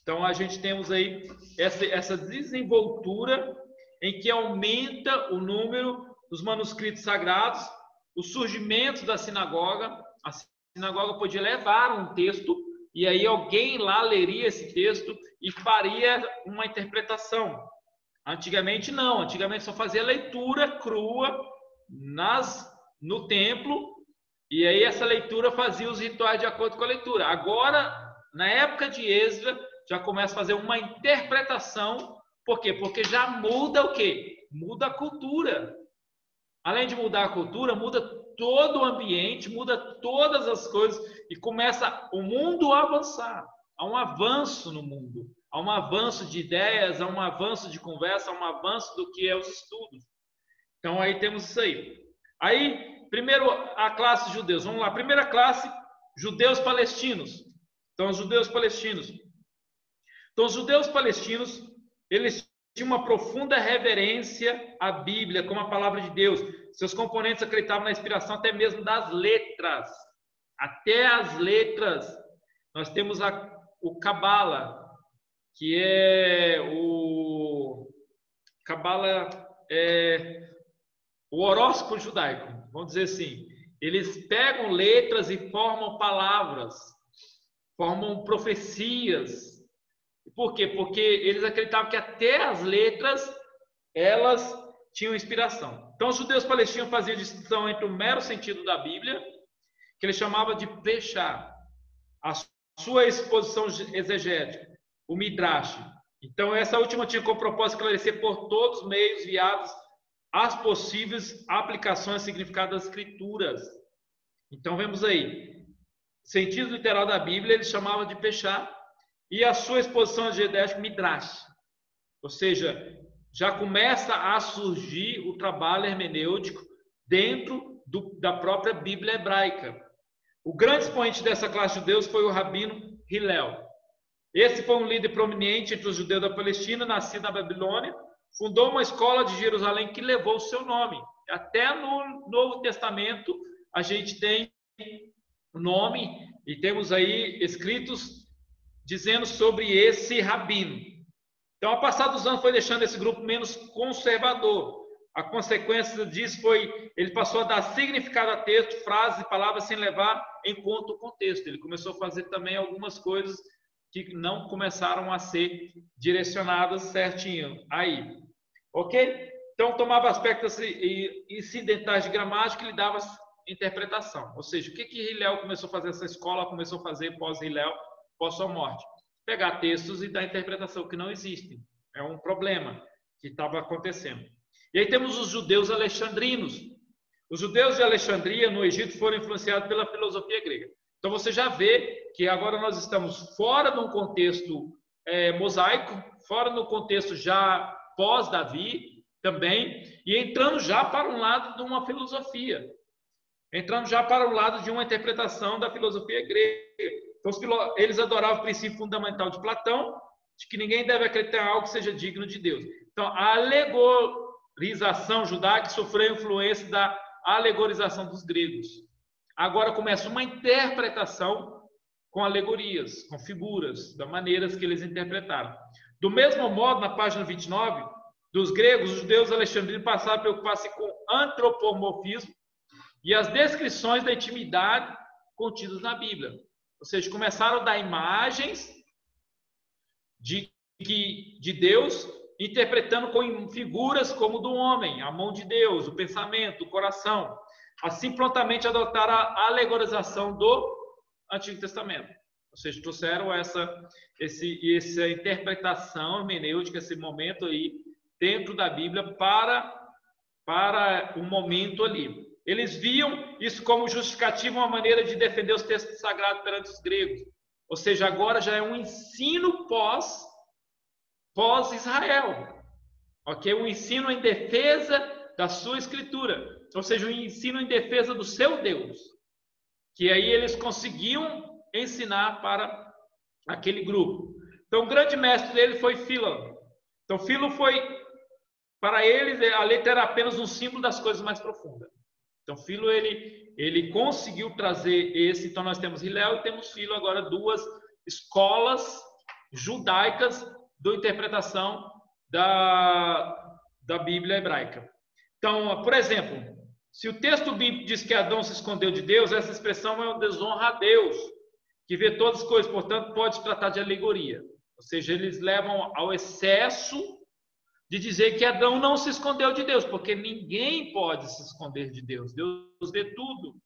Então, a gente temos aí essa desenvoltura em que aumenta o número dos manuscritos sagrados, o surgimento da sinagoga. A sinagoga podia levar um texto e aí alguém lá leria esse texto e faria uma interpretação. Antigamente não, antigamente só fazia leitura crua no templo e aí essa leitura fazia os rituais de acordo com a leitura. Agora, na época de Esdras, já começa a fazer uma interpretação. Por quê? Porque já muda o quê? Muda a cultura. Além de mudar a cultura, muda todo o ambiente, muda todas as coisas e começa o mundo a avançar. Há um avanço no mundo, há um avanço de ideias, há um avanço de conversa, há um avanço do que é os estudos. Então aí temos isso aí. Aí, primeiro a classe judeus. Vamos lá, primeira classe, judeus palestinos. Então, os judeus palestinos. Então, os judeus palestinos, eles tinham uma profunda reverência à Bíblia, como a palavra de Deus. Seus componentes acreditavam na inspiração até mesmo das letras. Até as letras. Nós temos o Cabala, que é o horóscopo judaico, vamos dizer assim. Eles pegam letras e formam palavras, formam profecias. Por quê? Porque eles acreditavam que até as letras, elas tinham inspiração. Então, os judeus palestinos faziam distinção entre o mero sentido da Bíblia, que eles chamavam de Peshá, a sua exposição exegética, o Midrash. Então, essa última tinha como propósito esclarecer por todos os meios viados as possíveis aplicações e significado das escrituras. Então, vemos aí, sentido literal da Bíblia, eles chamavam de Peshá, e a sua exposição exegética, Midrash. Ou seja, já começa a surgir o trabalho hermenêutico dentro da própria Bíblia hebraica. O grande expoente dessa classe de judeus foi o rabino Hillel. Esse foi um líder prominente entre os judeus da Palestina, nascido na Babilônia, fundou uma escola de Jerusalém que levou o seu nome. Até no Novo Testamento a gente tem o nome e temos aí escritos dizendo sobre esse rabino. Então, ao passar dos anos, foi deixando esse grupo menos conservador. A consequência disso foi, ele passou a dar significado a texto, frases e palavras sem levar em conta o contexto. Ele começou a fazer também algumas coisas que não começaram a ser direcionadas certinho aí. Ok? Então, tomava aspectos incidentais de gramática e lhe dava interpretação. Ou seja, o que Hillel começou a fazer, essa escola começou a fazer pós-Hillel, pós sua morte? Pegar textos e dar interpretação que não existem. É um problema que estava acontecendo. E aí temos os judeus alexandrinos. Os judeus de Alexandria, no Egito, foram influenciados pela filosofia grega. Então você já vê que agora nós estamos fora de um contexto mosaico, fora do contexto já pós-Davi também, e entrando já para um lado de uma filosofia. Entrando já para o lado de uma interpretação da filosofia grega. Então, eles adoravam o princípio fundamental de Platão, de que ninguém deve acreditar em algo que seja digno de Deus. Então, a alegorização judaica sofreu a influência da alegorização dos gregos. Agora começa uma interpretação com alegorias, com figuras, das maneiras que eles interpretaram. Do mesmo modo, na página 29, dos gregos, os judeus alexandrinos passaram a preocupar-se com antropomorfismo e as descrições da intimidade contidas na Bíblia. Ou seja, começaram a dar imagens de Deus, interpretando com figuras como do homem, a mão de Deus, o pensamento, o coração. Assim, prontamente adotaram a alegorização do Antigo Testamento. Ou seja, trouxeram essa interpretação hermenêutica, esse momento aí, dentro da Bíblia, para o momento ali. Eles viam isso como justificativa, uma maneira de defender os textos sagrados perante os gregos. Ou seja, agora já é um ensino pós-Israel. ok? Um ensino em defesa da sua escritura, ou seja, um ensino em defesa do seu Deus, que aí eles conseguiam ensinar para aquele grupo. Então, o grande mestre dele foi Filo. Então, Filo foi, para eles, a letra era apenas um símbolo das coisas mais profundas. Então, Filo, ele conseguiu trazer esse. Então, nós temos Hillel e temos Filo, agora duas escolas judaicas da interpretação da Bíblia hebraica. Então, por exemplo, se o texto bíblico diz que Adão se escondeu de Deus, essa expressão é uma desonra a Deus, que vê todas as coisas, portanto, pode tratar de alegoria. Ou seja, eles levam ao excesso de dizer que Adão não se escondeu de Deus, porque ninguém pode se esconder de Deus. Deus vê tudo.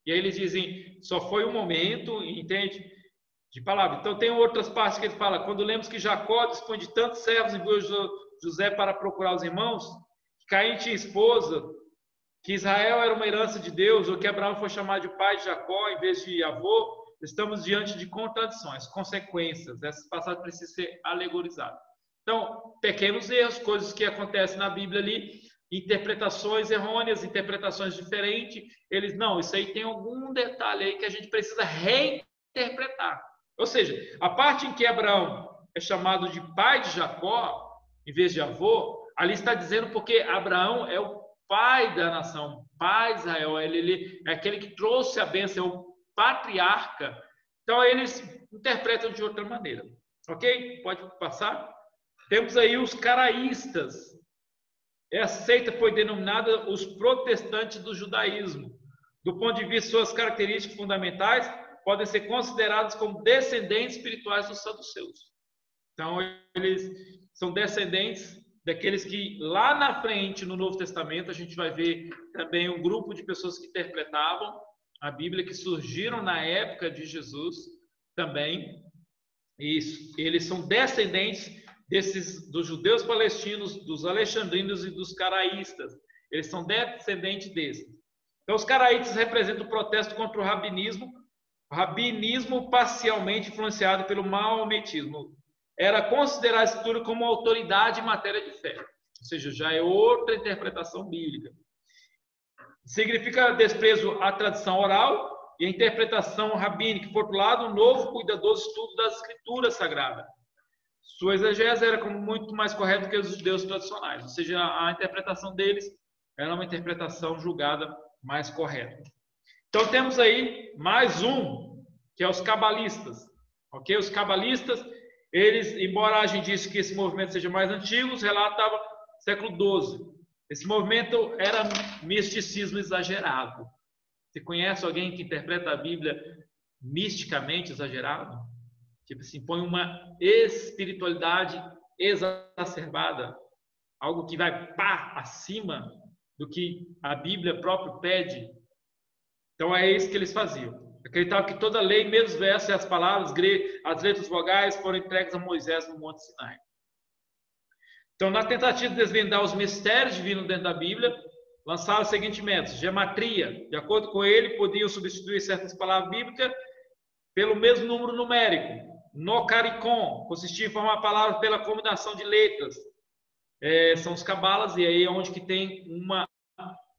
E aí eles dizem, só foi um momento, entende? De palavra. Então tem outras partes que ele fala, quando lemos que Jacó dispõe de tantos servos e enviou José para procurar os irmãos, que Caim tinha esposa, que Israel era uma herança de Deus, ou que Abraão foi chamado de pai de Jacó em vez de avô, estamos diante de contradições, consequências. Essas passagens precisam ser alegorizadas. Então, pequenos erros, coisas que acontecem na Bíblia ali, interpretações errôneas, interpretações diferentes. Eles, não, isso aí tem algum detalhe aí que a gente precisa reinterpretar. Ou seja, a parte em que Abraão é chamado de pai de Jacó, em vez de avô, ali está dizendo porque Abraão é o pai da nação, pai de Israel, ele é aquele que trouxe a bênção, é o patriarca. Então, eles interpretam de outra maneira. Ok? Pode passar? Temos aí os caraístas. Essa seita foi denominada os protestantes do judaísmo. Do ponto de vista de suas características fundamentais, podem ser considerados como descendentes espirituais dos saduceus. Então, eles são descendentes daqueles que lá na frente, no Novo Testamento, a gente vai ver também um grupo de pessoas que interpretavam a Bíblia, que surgiram na época de Jesus também. Isso, eles são descendentes dos judeus palestinos, dos alexandrinos e dos caraístas. Eles são descendentes desses. Então, os caraítas representam o protesto contra o rabinismo parcialmente influenciado pelo maometismo. Era considerar a escritura como autoridade em matéria de fé. Ou seja, já é outra interpretação bíblica. Significa desprezo à tradição oral e a interpretação rabínica. Por outro lado, um novo cuidadoso estudo das escrituras sagradas. Sua exegese era como muito mais correta do que os judeus tradicionais. Ou seja, a interpretação deles era uma interpretação julgada mais correta. Então, temos aí mais um, que é os cabalistas. Ok? Os cabalistas, eles, embora a gente disse que esse movimento seja mais antigo, os relatavam século XII. Esse movimento era misticismo exagerado. Você conhece alguém que interpreta a Bíblia misticamente exagerado? Tipo assim, põe uma espiritualidade exacerbada, algo que vai acima do que a Bíblia própria pede. Então é isso que eles faziam. Acreditavam que toda a lei, mesmo os versos e as palavras, as letras vogais, foram entregues a Moisés no Monte Sinai. Então, na tentativa de desvendar os mistérios divinos dentro da Bíblia, lançaram o seguinte método: gematria. De acordo com ele, podiam substituir certas palavras bíblicas pelo mesmo número numérico. Nocaricon consistia em formar a palavra pela combinação de letras. São os cabalas, e aí é onde que tem uma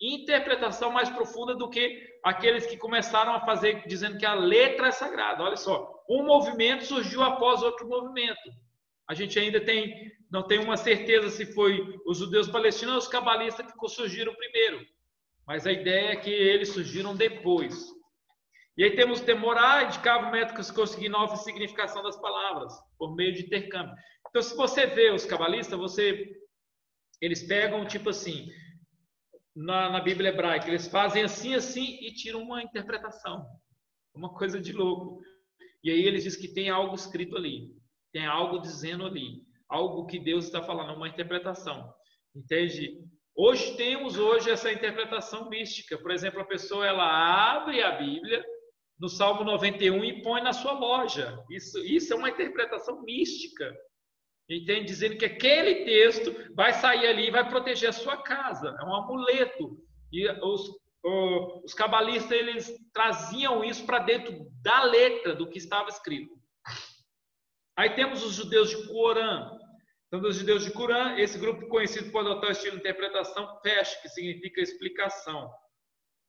interpretação mais profunda do que aqueles que começaram a fazer, dizendo que a letra é sagrada. Olha só, um movimento surgiu após outro movimento. A gente ainda não tem uma certeza se foi os judeus palestinos ou os cabalistas que surgiram primeiro. Mas a ideia é que eles surgiram depois. E aí temos Temorá, indicava o método que se conseguir nova significação das palavras, por meio de intercâmbio. Então, se você vê os cabalistas, eles pegam, tipo assim, na Bíblia hebraica, eles fazem assim, assim, e tiram uma interpretação. Uma coisa de louco. E aí eles dizem que tem algo escrito ali. Tem algo dizendo ali. Algo que Deus está falando, uma interpretação. Entende? Temos essa interpretação mística. Por exemplo, a pessoa ela abre a Bíblia no Salmo 91 e põe na sua loja. Isso é uma interpretação mística. Entende? Dizendo que aquele texto vai sair ali e vai proteger a sua casa. É um amuleto. E os cabalistas, eles traziam isso para dentro da letra do que estava escrito. Aí temos os judeus de Corã. Então, dos judeus de Qumran, esse grupo conhecido por adotar o estilo de interpretação Pesh, que significa explicação.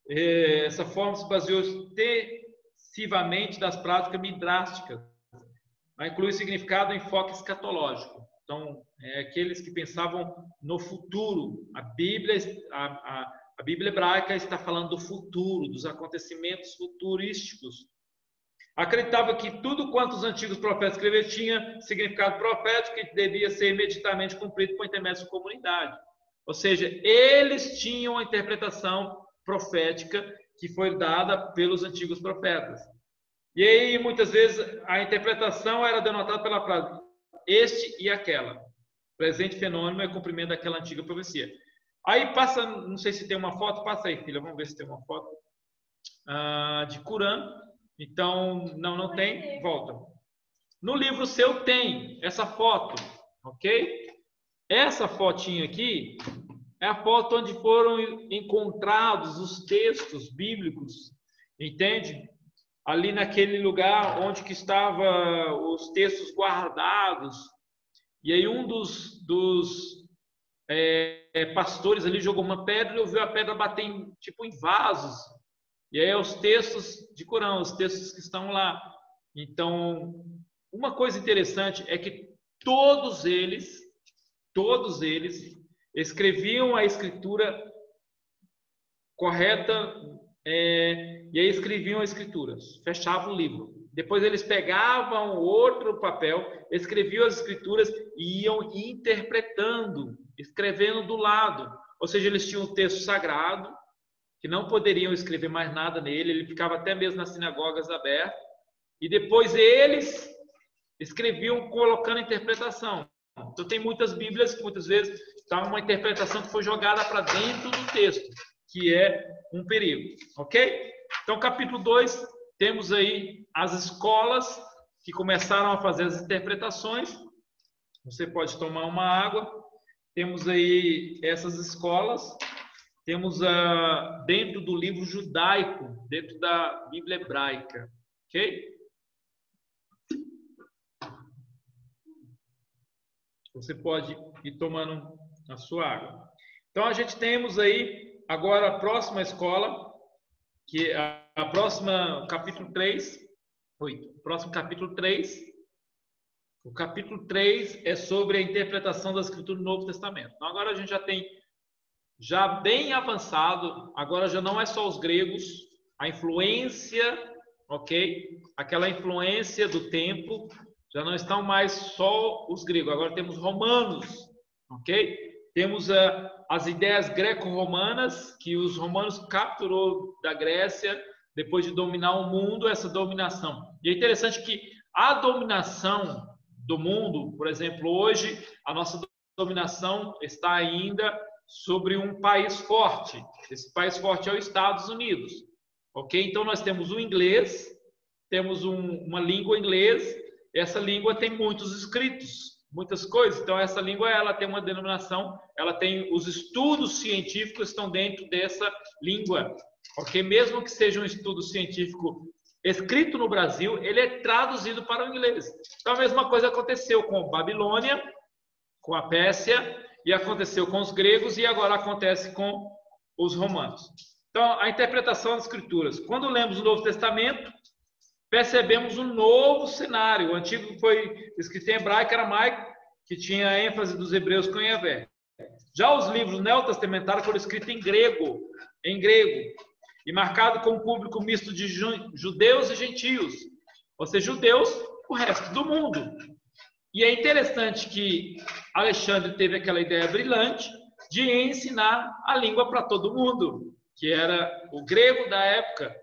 Essa forma se baseou extensivamente das práticas midrásticas, a incluir significado e enfoque escatológico. Então, aqueles que pensavam no futuro. A Bíblia hebraica está falando do futuro, dos acontecimentos futurísticos. Acreditava que tudo quanto os antigos profetas escreveram tinha significado profético que devia ser imediatamente cumprido por intermédio da comunidade. Ou seja, eles tinham a interpretação profética que foi dada pelos antigos profetas. E aí, muitas vezes, a interpretação era denotada pela frase este e aquela. Presente fenômeno é cumprimento daquela antiga profecia. Aí passa, não sei se tem uma foto, passa aí, filha, vamos ver se tem uma foto de Qumran. Então, não tem, volta. No livro seu tem essa foto, ok? Essa fotinha aqui é a foto onde foram encontrados os textos bíblicos, entende? Ali naquele lugar onde que estavam os textos guardados. E aí um dos pastores ali jogou uma pedra e ouviu a pedra bater em vasos. E aí os textos de Qumran, os textos que estão lá. Então, uma coisa interessante é que todos eles escreviam a escritura correta, e aí escreviam as escrituras, fechavam o livro. Depois eles pegavam outro papel, escreviam as escrituras e iam interpretando, escrevendo do lado. Ou seja, eles tinham o texto sagrado, que não poderiam escrever mais nada nele, ele ficava até mesmo nas sinagogas aberto, e depois eles escreviam colocando interpretação. Então tem muitas Bíblias que muitas vezes está uma interpretação que foi jogada para dentro do texto, que é um perigo, ok? Então capítulo 2, temos aí as escolas que começaram a fazer as interpretações. Você pode tomar uma água. Temos aí essas escolas. Temos dentro do livro judaico, dentro da Bíblia hebraica, ok? Você pode ir tomando a sua água. Então, a gente temos aí agora a próxima escola, que é a próxima, capítulo 3. Próximo capítulo 3. O capítulo 3 é sobre a interpretação da Escritura do Novo Testamento. Então, agora a gente já tem bem avançado, agora já não é só os gregos, a influência, ok? Aquela influência do tempo, já não estão mais só os gregos, agora temos romanos, ok? Temos as ideias greco-romanas, que os romanos capturou da Grécia, depois de dominar o mundo, essa dominação. E é interessante que a dominação do mundo, por exemplo, hoje, a nossa dominação está ainda sobre um país forte. Esse país forte é os Estados Unidos, ok? Então, nós temos o inglês, temos uma língua inglesa. Essa língua tem muitos escritos, muitas coisas. Então, essa língua ela tem uma denominação, ela tem os estudos científicos estão dentro dessa língua, ok? Mesmo que seja um estudo científico escrito no Brasil, ele é traduzido para o inglês. Então, a mesma coisa aconteceu com a Babilônia, com a Pérsia, e aconteceu com os gregos, e agora acontece com os romanos. Então, a interpretação das Escrituras. Quando lemos o Novo Testamento, percebemos um novo cenário. O antigo foi escrito em hebraico, aramaico, que tinha a ênfase dos hebreus com Yahvé. Já os livros neotestamentários foram escritos em grego, e marcado com um público misto de judeus e gentios, ou seja, judeus, o resto do mundo. E é interessante que Alexandre teve aquela ideia brilhante de ensinar a língua para todo mundo, que era o grego da época.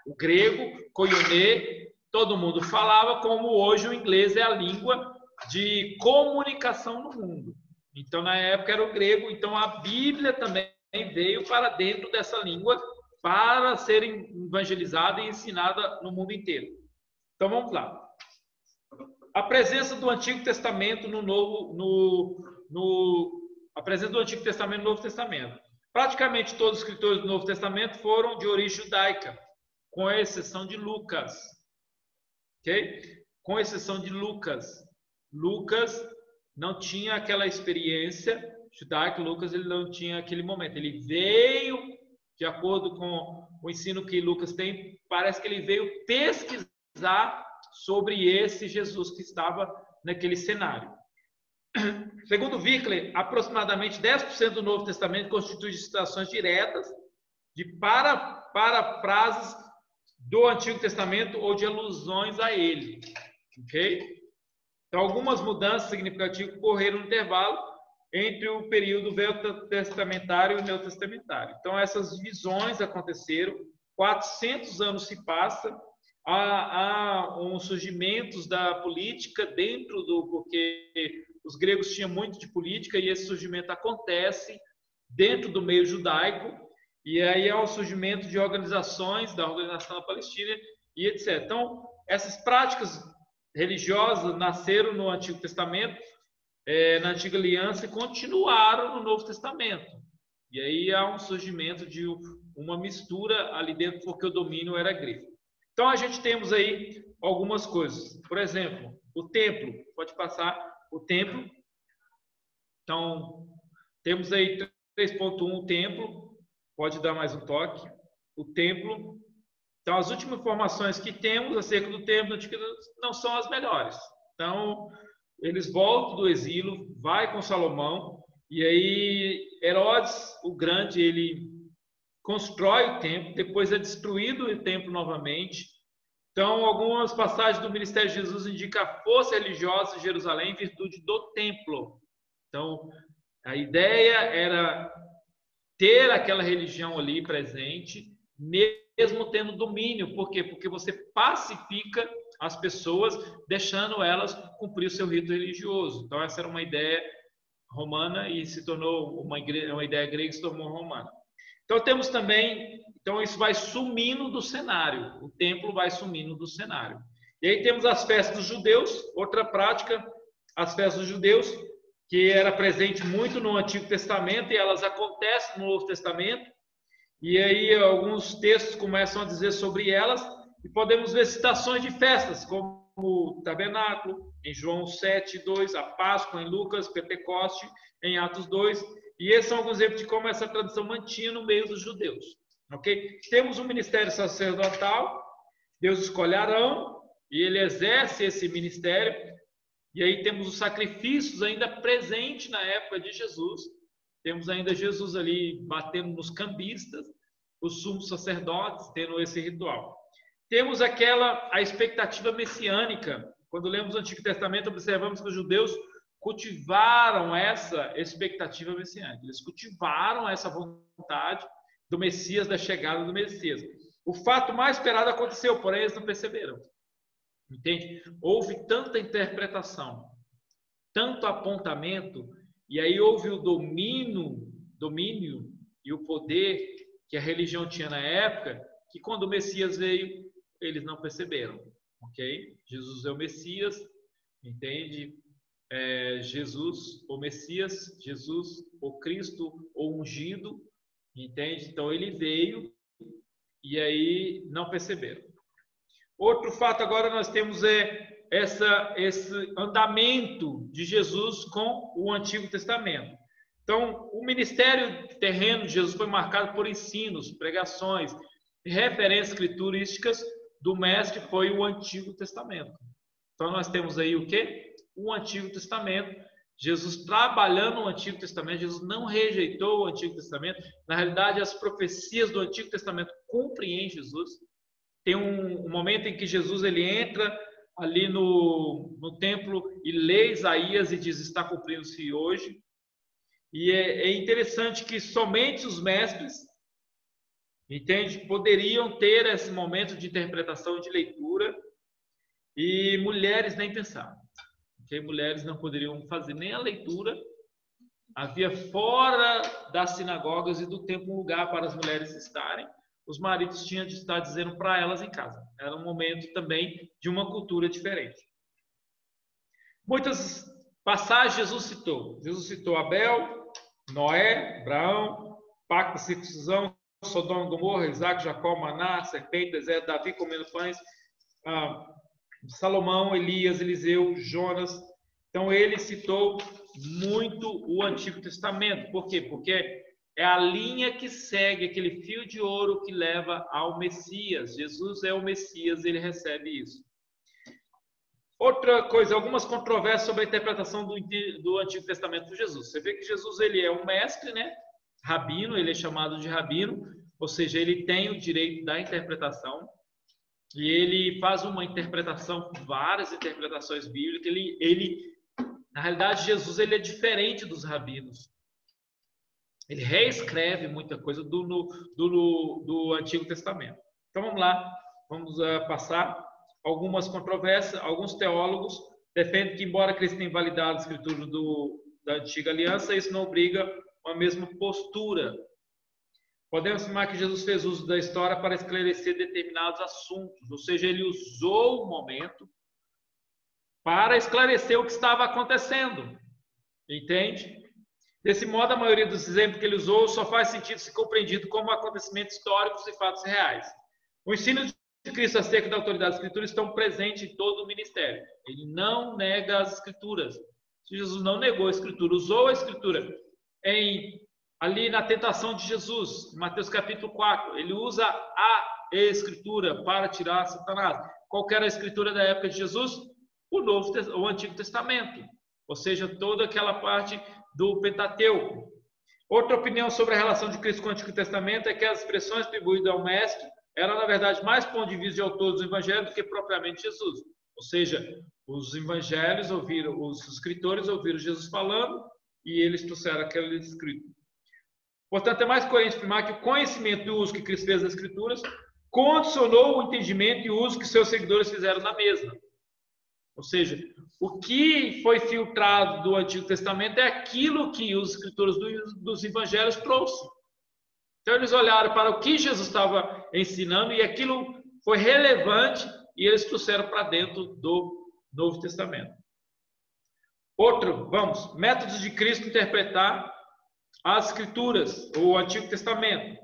O grego, koiné, todo mundo falava, como hoje o inglês é a língua de comunicação no mundo. Então, na época era o grego. Então, a Bíblia também veio para dentro dessa língua para ser evangelizada e ensinada no mundo inteiro. Então, vamos lá. A presença do Antigo Testamento a presença do Antigo Testamento no Novo Testamento. Praticamente todos os escritores do Novo Testamento foram de origem judaica, com exceção de Lucas. Ok? Com exceção de Lucas. Lucas não tinha aquela experiência judaica. Lucas ele não tinha aquele momento. Ele veio, de acordo com o ensino que Lucas tem, parece que ele veio pesquisar sobre esse Jesus que estava naquele cenário. Segundo Wickler, aproximadamente 10% do Novo Testamento constitui de citações diretas de parafrases do Antigo Testamento ou de alusões a ele. Ok? Então, algumas mudanças significativas ocorreram no intervalo entre o período velho testamentário e o neotestamentário. Então, essas divisões aconteceram, 400 anos se passa, há um surgimento da política dentro do... porque os gregos tinham muito de política e esse surgimento acontece dentro do meio judaico, e aí há o surgimento de organizações, da Organização da Palestina e etc. Então, essas práticas religiosas nasceram no Antigo Testamento, na Antiga Aliança, e continuaram no Novo Testamento. E aí há um surgimento de uma mistura ali dentro, porque o domínio era grego. Então, a gente temos aí algumas coisas. Por exemplo, o templo. Pode passar o templo. Então, temos aí 3.1, o templo. Pode dar mais um toque. O templo. Então, as últimas informações que temos acerca do templo não são as melhores. Então, eles voltam do exílio, vai com Salomão, e aí Herodes, o Grande, ele constrói o templo, depois é destruído o templo novamente. Então, algumas passagens do ministério de Jesus indicam a força religiosa de Jerusalém em virtude do templo. Então, a ideia era ter aquela religião ali presente, mesmo tendo domínio. Por quê? Porque você pacifica as pessoas, deixando elas cumprir o seu rito religioso. Então, essa era uma ideia romana e se tornou uma ideia grega e se tornou romana. Então, temos também... Então, isso vai sumindo do cenário. O templo vai sumindo do cenário. E aí temos as festas dos judeus, outra prática, as festas dos judeus, que era presente muito no Antigo Testamento e elas acontecem no Novo Testamento. E aí alguns textos começam a dizer sobre elas e podemos ver citações de festas, como o tabernáculo, em João 7:2, a Páscoa, em Lucas, Pentecoste, em Atos 2. E esses são alguns exemplos de como essa tradição mantinha no meio dos judeus. Ok? Temos um ministério sacerdotal, Deus escolhe Arão e ele exerce esse ministério. E aí temos os sacrifícios ainda presentes na época de Jesus. Temos ainda Jesus ali batendo nos cambistas, os sumos sacerdotes tendo esse ritual. Temos a expectativa messiânica. Quando lemos o Antigo Testamento, observamos que os judeus cultivaram essa expectativa messiânica. Eles cultivaram essa vontade do Messias, da chegada do Messias. O fato mais esperado aconteceu, porém eles não perceberam. Entende? Houve tanta interpretação, tanto apontamento, e aí houve o domínio e o poder que a religião tinha na época, que quando o Messias veio, eles não perceberam. Ok? Jesus é o Messias, entende? Jesus, o Messias, Jesus, o Cristo, o ungido, entende? Então ele veio e aí não perceberam. Outro fato agora nós temos esse andamento de Jesus com o Antigo Testamento. Então, o ministério terreno de Jesus foi marcado por ensinos, pregações, referências escriturísticas do mestre, foi o Antigo Testamento. Então, nós temos aí o quê? O Antigo Testamento. Jesus trabalhando no Antigo Testamento, Jesus não rejeitou o Antigo Testamento. Na realidade, as profecias do Antigo Testamento cumprem em Jesus. Tem um momento em que Jesus ele entra ali no templo e lê Isaías e diz, está cumprindo-se hoje. E é interessante que somente os mestres, entende, poderiam ter esse momento de interpretação, de leitura, e mulheres nem pensavam. Okay? Mulheres não poderiam fazer nem a leitura. Havia fora das sinagogas e do templo um lugar para as mulheres estarem. Os maridos tinham de estar dizendo para elas em casa. Era um momento também de uma cultura diferente. Muitas passagens Jesus citou. Jesus citou Abel, Noé, Abraão, pacto da circuncisão, Sodoma e Gomorra, Isaac, Jacó, Maná, serpente, deserto, Davi comendo pães, Salomão, Elias, Eliseu, Jonas. Então ele citou muito o Antigo Testamento. Por quê? Porque é a linha que segue, aquele fio de ouro que leva ao Messias. Jesus é o Messias, ele recebe isso. Outra coisa, algumas controvérsias sobre a interpretação do Antigo Testamento de Jesus. Você vê que Jesus ele é um mestre, né? Rabino, ele é chamado de rabino, ou seja, ele tem o direito da interpretação. E ele faz uma interpretação, várias interpretações bíblicas. Na realidade, Jesus ele é diferente dos rabinos. Ele reescreve muita coisa do Antigo Testamento. Então vamos lá, vamos passar algumas controvérsias. Alguns teólogos defendem que, embora Cristo tenha validado a escritura da Antiga Aliança, isso não obriga a mesma postura. Podemos afirmar que Jesus fez uso da história para esclarecer determinados assuntos, ou seja, ele usou o momento para esclarecer o que estava acontecendo. Entende? Desse modo, a maioria dos exemplos que ele usou só faz sentido ser compreendido como acontecimentos históricos e fatos reais. O ensino de Cristo acerca da autoridade das Escrituras estão presentes em todo o ministério. Ele não nega as Escrituras. Se Jesus não negou a Escritura, usou a Escritura ali na tentação de Jesus, em Mateus capítulo 4, ele usa a Escritura para tirar Satanás. Qual era a Escritura da época de Jesus? O Antigo Testamento, ou seja, toda aquela parte do Pentateuco. Outra opinião sobre a relação de Cristo com o Antigo Testamento é que as expressões atribuídas ao Mestre eram, na verdade, mais ponto de vista de autores do Evangelho do que propriamente Jesus. Ou seja, os evangelhos os escritores ouviram Jesus falando e eles trouxeram aquele escrito. Portanto, é mais coerente afirmar que o conhecimento e o uso que Cristo fez das Escrituras condicionou o entendimento e o uso que seus seguidores fizeram na mesma. Ou seja, o que foi filtrado do Antigo Testamento é aquilo que os escritores dos evangelhos trouxeram. Então, eles olharam para o que Jesus estava ensinando e aquilo foi relevante e eles trouxeram para dentro do Novo Testamento. Outro, métodos de Cristo interpretar as Escrituras, o Antigo Testamento.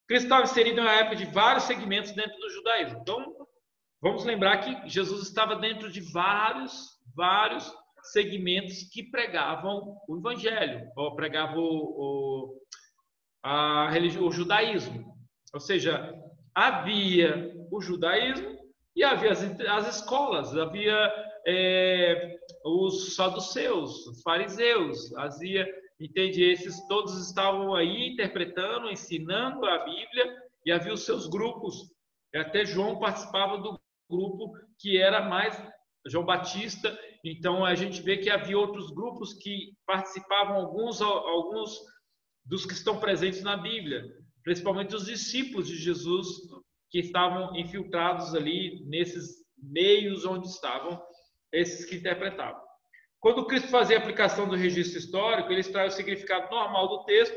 Cristo estava inserido em uma época de vários segmentos dentro do judaísmo. Então, vamos lembrar que Jesus estava dentro de vários segmentos que pregavam o Evangelho, ou pregavam o judaísmo. Ou seja, havia o judaísmo e havia as escolas, havia os saduceus, os fariseus, entende? Esses todos estavam aí interpretando, ensinando a Bíblia e havia os seus grupos. E até João participava do grupo que era mais João Batista. Então a gente vê que havia outros grupos que participavam, alguns dos que estão presentes na Bíblia, principalmente os discípulos de Jesus que estavam infiltrados ali nesses meios onde estavam esses que interpretavam. Quando Cristo fazia a aplicação do registro histórico, ele extrai o significado normal do texto,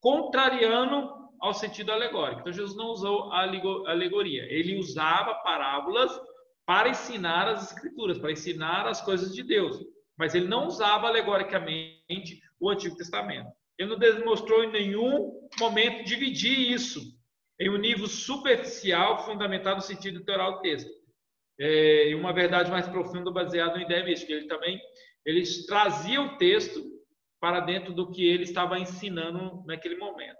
contrariando ao sentido alegórico. Então, Jesus não usou a alegoria. Ele usava parábolas para ensinar as Escrituras, para ensinar as coisas de Deus. Mas ele não usava alegoricamente o Antigo Testamento. Ele não demonstrou em nenhum momento dividir isso em um nível superficial, fundamentado no sentido literal do texto. E uma verdade mais profunda baseada em ideia mística. Ele trazia o texto para dentro do que ele estava ensinando naquele momento.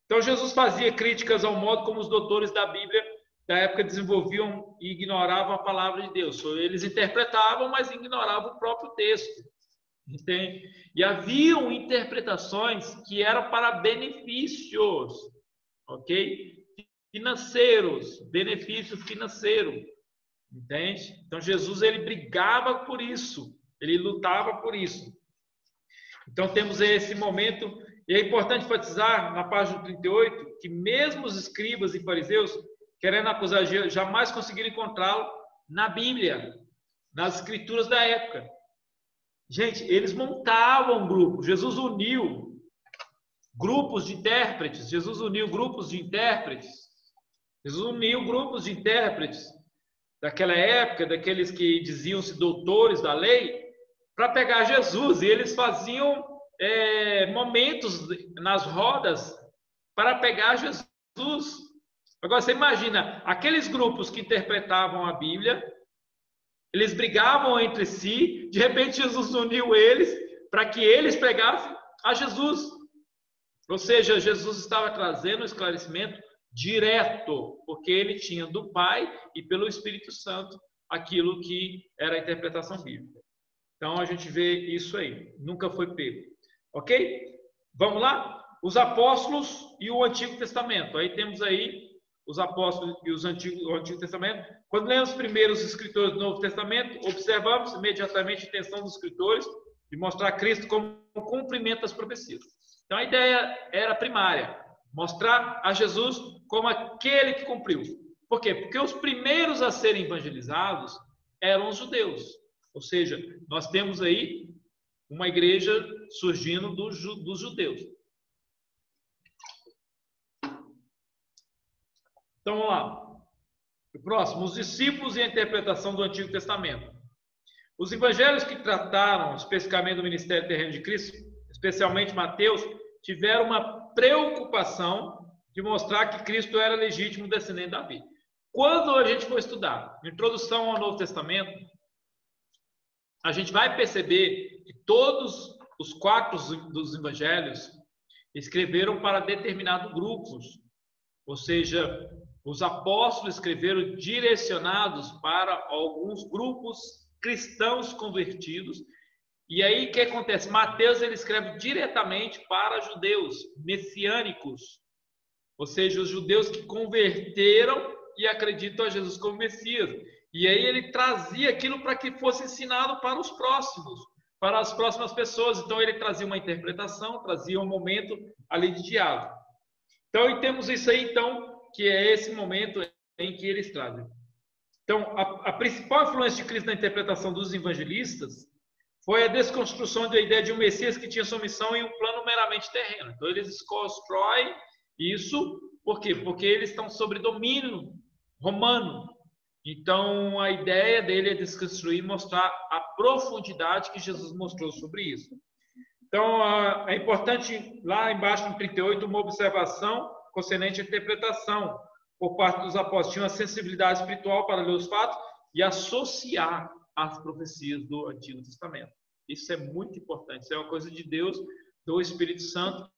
Então, Jesus fazia críticas ao modo como os doutores da Bíblia da época desenvolviam e ignoravam a palavra de Deus. Eles interpretavam, mas ignoravam o próprio texto. Entende? E haviam interpretações que eram para benefícios, ok? Financeiros, benefício financeiro. Entende? Então, Jesus, ele brigava por isso. Ele lutava por isso. Então, temos esse momento, e é importante enfatizar, na página 38, que mesmo os escribas e fariseus, querendo acusar Jesus, jamais conseguiram encontrá-lo na Bíblia, nas escrituras da época. Gente, eles montavam grupos. Jesus uniu grupos de intérpretes. Jesus uniu grupos de intérpretes daquela época, daqueles que diziam-se doutores da lei, para pegar Jesus. E eles faziam momentos nas rodas para pegar Jesus. Agora, você imagina, aqueles grupos que interpretavam a Bíblia Eles brigavam entre si, de repente Jesus uniu eles para que eles pregassem a Jesus. Ou seja, Jesus estava trazendo um esclarecimento direto, porque ele tinha do Pai e pelo Espírito Santo aquilo que era a interpretação bíblica. Então a gente vê isso aí, nunca foi pego. Ok? Vamos lá? Os apóstolos e o Antigo Testamento. Aí temos aí os apóstolos e o Antigo Testamento. Quando lemos primeiro os escritores do Novo Testamento, observamos imediatamente a intenção dos escritores de mostrar Cristo como o cumprimento das profecias. Então a ideia era primária, mostrar a Jesus como aquele que cumpriu. Por quê? Porque os primeiros a serem evangelizados eram os judeus. Ou seja, nós temos aí uma igreja surgindo dos judeus. Então vamos lá. O próximo, os discípulos e a interpretação do Antigo Testamento. Os evangelhos que trataram especificamente do ministério terreno de Cristo, especialmente Mateus, tiveram uma preocupação de mostrar que Cristo era legítimo descendente de Davi. Quando a gente for estudar Introdução ao Novo Testamento, a gente vai perceber que todos os 4 dos evangelhos escreveram para determinados grupos. Ou seja, os apóstolos escreveram direcionados para alguns grupos cristãos convertidos. E aí o que acontece? Mateus ele escreve diretamente para judeus messiânicos, ou seja, os judeus que converteram e acreditam a Jesus como Messias. E aí ele trazia aquilo para que fosse ensinado para os próximos, para as próximas pessoas. Então ele trazia uma interpretação, trazia um momento ali de diálogo. Então e temos isso aí, então, que é esse momento em que eles trazem. Então a principal influência de Cristo na interpretação dos evangelistas foi a desconstrução da ideia de um Messias que tinha sua missão em um plano meramente terreno. Então eles desconstroem isso, por quê? Porque eles estão sob domínio romano. Então a ideia dele é desconstruir e mostrar a profundidade que Jesus mostrou sobre isso. Então é importante, lá embaixo no 38, uma observação concernente à interpretação por parte dos apóstolos. Tinha uma sensibilidade espiritual para ler os fatos e associar as profecias do Antigo Testamento. Isso é muito importante, isso é uma coisa de Deus, do Espírito Santo,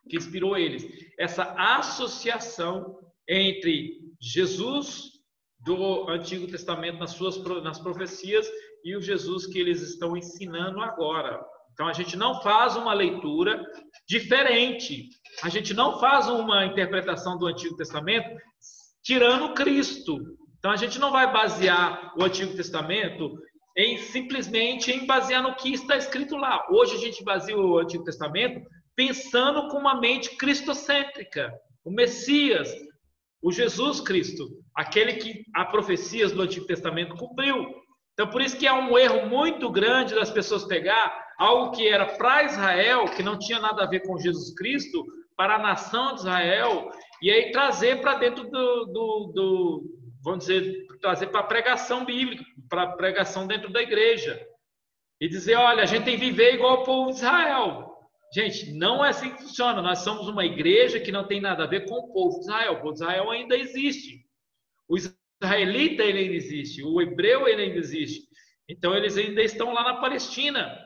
que inspirou eles. Essa associação entre Jesus do Antigo Testamento nas profecias e o Jesus que eles estão ensinando agora. Então a gente não faz uma leitura diferente, a gente não faz uma interpretação do Antigo Testamento tirando Cristo. Então a gente não vai basear o Antigo Testamento simplesmente em basear no que está escrito lá. Hoje a gente baseia o Antigo Testamento pensando com uma mente cristocêntrica, o Messias, o Jesus Cristo, aquele que as profecias do Antigo Testamento cumpriu. Então por isso que é um erro muito grande das pessoas pegar algo que era para Israel, que não tinha nada a ver com Jesus Cristo, para a nação de Israel, e aí trazer para dentro vamos dizer, trazer para a pregação bíblica, para a pregação dentro da igreja. E dizer, olha, a gente tem que viver igual o povo de Israel. Gente, não é assim que funciona. Nós somos uma igreja que não tem nada a ver com o povo de Israel. O povo de Israel ainda existe. O israelita ele ainda existe. O hebreu ele ainda existe. Então, eles ainda estão lá na Palestina.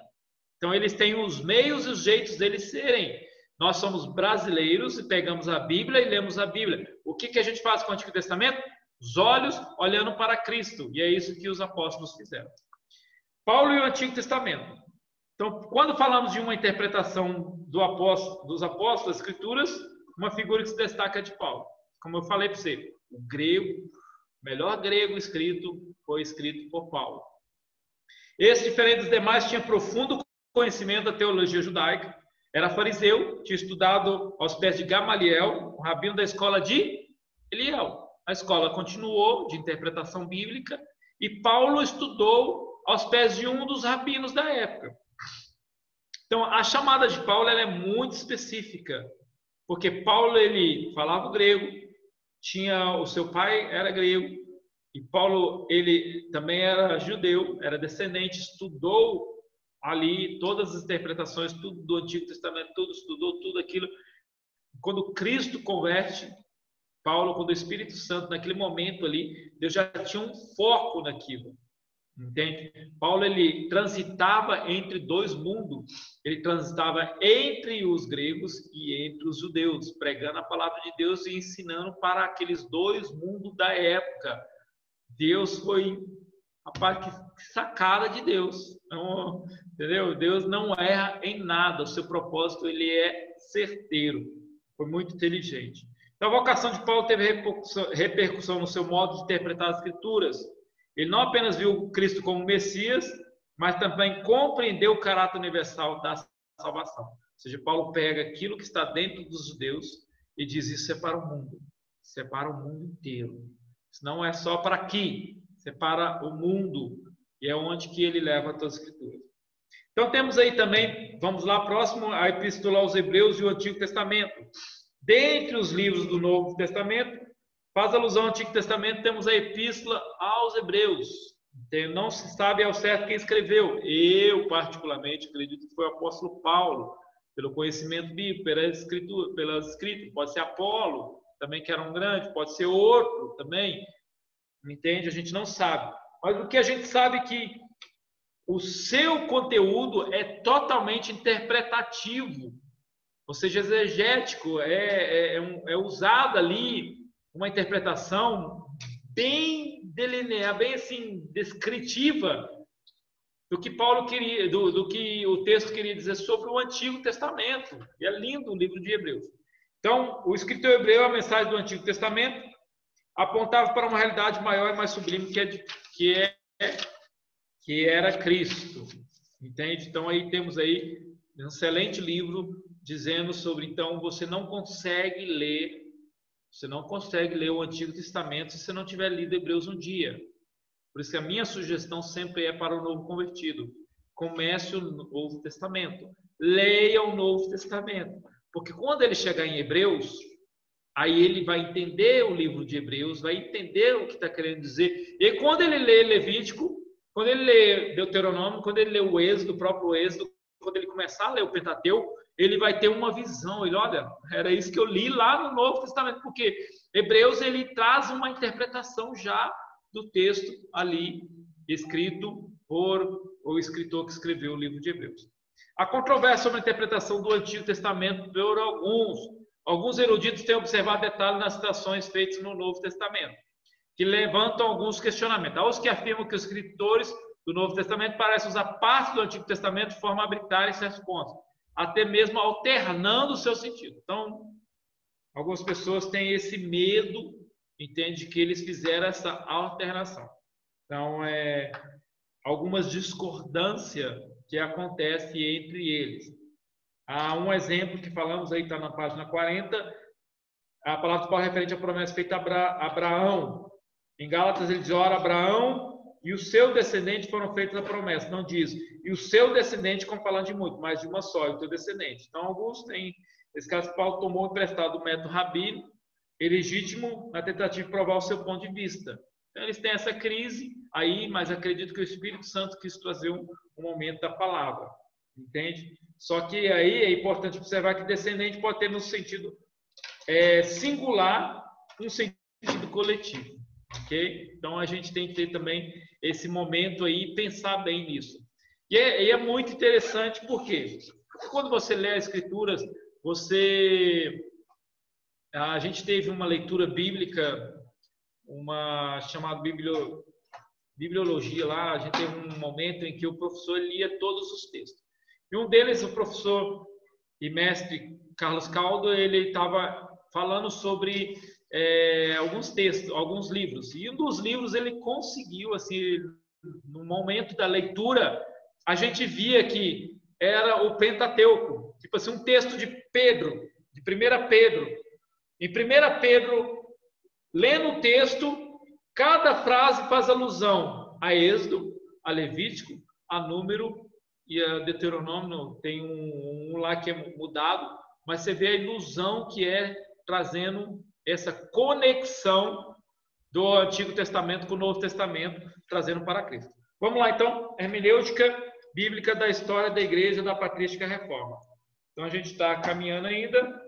Então, eles têm os meios e os jeitos deles serem. Nós somos brasileiros e pegamos a Bíblia e lemos a Bíblia. O que a gente faz com o Antigo Testamento? Os olhos olhando para Cristo. E é isso que os apóstolos fizeram. Paulo e o Antigo Testamento. Então, quando falamos de uma interpretação dos apóstolos, das Escrituras, uma figura que se destaca é de Paulo. Como eu falei para você, o melhor grego escrito, foi escrito por Paulo. Esse, diferente dos demais, tinha profundo conhecimento da teologia judaica, era fariseu, tinha estudado aos pés de Gamaliel, um rabino da escola de Eliel. A escola continuou de interpretação bíblica e Paulo estudou aos pés de um dos rabinos da época. Então, a chamada de Paulo ela é muito específica, porque Paulo ele falava grego, o seu pai era grego, e Paulo ele também era judeu, era descendente, estudou ali todas as interpretações, tudo do Antigo Testamento, estudou tudo aquilo. Quando Cristo converte Paulo, quando o Espírito Santo, naquele momento ali, Deus já tinha um foco naquilo. Entende? Paulo, ele transitava entre dois mundos. Ele transitava entre os gregos e entre os judeus, pregando a palavra de Deus e ensinando para aqueles dois mundos da época. Deus foi a parte sacada de Deus. Então, entendeu? Deus não erra em nada. O seu propósito, ele é certeiro. Foi muito inteligente. Então, a vocação de Paulo teve repercussão no seu modo de interpretar as Escrituras. Ele não apenas viu Cristo como Messias, mas também compreendeu o caráter universal da salvação. Ou seja, Paulo pega aquilo que está dentro dos judeus e diz: isso é para o mundo. Isso é para o mundo inteiro. Isso não é só para aqui. Isso é para o mundo. E é onde que ele leva todas as Escrituras. Então, temos aí também, vamos lá, próximo, a Epístola aos Hebreus e o Antigo Testamento. Dentre os livros do Novo Testamento, faz alusão ao Antigo Testamento, temos a Epístola aos Hebreus. Não se sabe ao certo quem escreveu. Eu, particularmente, acredito que foi o apóstolo Paulo, pelo conhecimento bíblico, pelas escritas. Pode ser Apolo, também que era um grande, pode ser outro também. Entende? A gente não sabe. Mas o que a gente sabe é que o seu conteúdo é totalmente interpretativo, ou seja, exegético, é usado ali uma interpretação bem delineada, bem assim, descritiva do que Paulo queria, do que o texto queria dizer sobre o Antigo Testamento. E é lindo o livro de Hebreus. Então, o escritor hebreu, a mensagem do Antigo Testamento, apontava para uma realidade maior e mais sublime que era Cristo. Entende? Então, aí temos aí um excelente livro dizendo sobre, então, você não consegue ler o Antigo Testamento se você não tiver lido Hebreus um dia. Por isso que a minha sugestão sempre é para o novo convertido: comece o Novo Testamento, leia o Novo Testamento, porque quando ele chegar em Hebreus, aí ele vai entender o livro de Hebreus, vai entender o que está querendo dizer. E quando ele lê Levítico, quando ele lê Deuteronômio, quando ele lê o Êxodo, o próprio Êxodo, quando ele começar a ler o Pentateuco, ele vai ter uma visão. Ele, olha, era isso que eu li lá no Novo Testamento, porque Hebreus, ele traz uma interpretação já do texto ali, escrito por o escritor que escreveu o livro de Hebreus. A controvérsia sobre a interpretação do Antigo Testamento por alguns eruditos têm observado detalhes nas citações feitas no Novo Testamento, que levantam alguns questionamentos. Há os que afirmam que os escritores do Novo Testamento parecem usar parte do Antigo Testamento de forma arbitrária em certos pontos, até mesmo alternando o seu sentido. Então, algumas pessoas têm esse medo, entende, que eles fizeram essa alternação. Então, algumas discordâncias que acontecem entre eles. Há um exemplo que falamos aí, está na página 40, a palavra de Paulo referente à promessa feita a Abraão. Em Gálatas ele diz: ora, Abraão e o seu descendente foram feitos a promessa. Não diz, e o seu descendente, como falando de muito, mas de uma só, e o teu descendente. Então, alguns têm, nesse caso, Paulo tomou emprestado o método rabínico, legítimo, na tentativa de provar o seu ponto de vista. Então, eles têm essa crise aí, mas acredito que o Espírito Santo quis trazer um momento da palavra. Entende? Só que aí é importante observar que descendente pode ter no sentido singular, um sentido coletivo. Ok? Então, a gente tem que ter também esse momento aí e pensar bem nisso. E é muito interessante, por quê? Porque quando você lê as Escrituras, a gente teve uma leitura bíblica, uma chamada bibliologia lá, a gente teve um momento em que o professor lia todos os textos. E um deles, o professor e mestre Carlos Caldo, ele estava falando sobre alguns textos, alguns livros. E um dos livros ele conseguiu, assim, no momento da leitura, a gente via que era o Pentateuco, tipo assim, um texto de Pedro, de 1 Pedro. Em 1 Pedro, lendo o texto, cada frase faz alusão a Êxodo, a Levítico, a Número e a Deuteronômio. Tem um lá que é mudado, mas você vê a ilusão que é trazendo essa conexão do Antigo Testamento com o Novo Testamento, trazendo para Cristo. Vamos lá, então, hermenêutica bíblica da história da Igreja da Patrística Reforma. Então, a gente está caminhando ainda,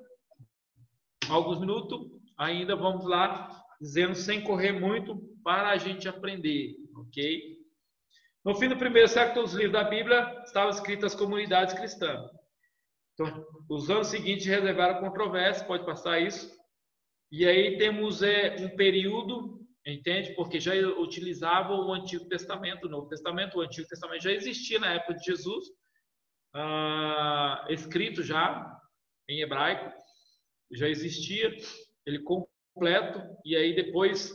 alguns minutos, ainda vamos lá, dizendo sem correr muito, para a gente aprender, ok? No fim do primeiro século, todos os livros da Bíblia estavam escritos às comunidades cristãs. Então, os anos seguintes reservaram controvérsia, pode passar isso. E aí temos um período, entende? Porque já utilizavam o Antigo Testamento, o Novo Testamento. O Antigo Testamento já existia na época de Jesus, escrito já em hebraico, já existia, ele completo. E aí depois,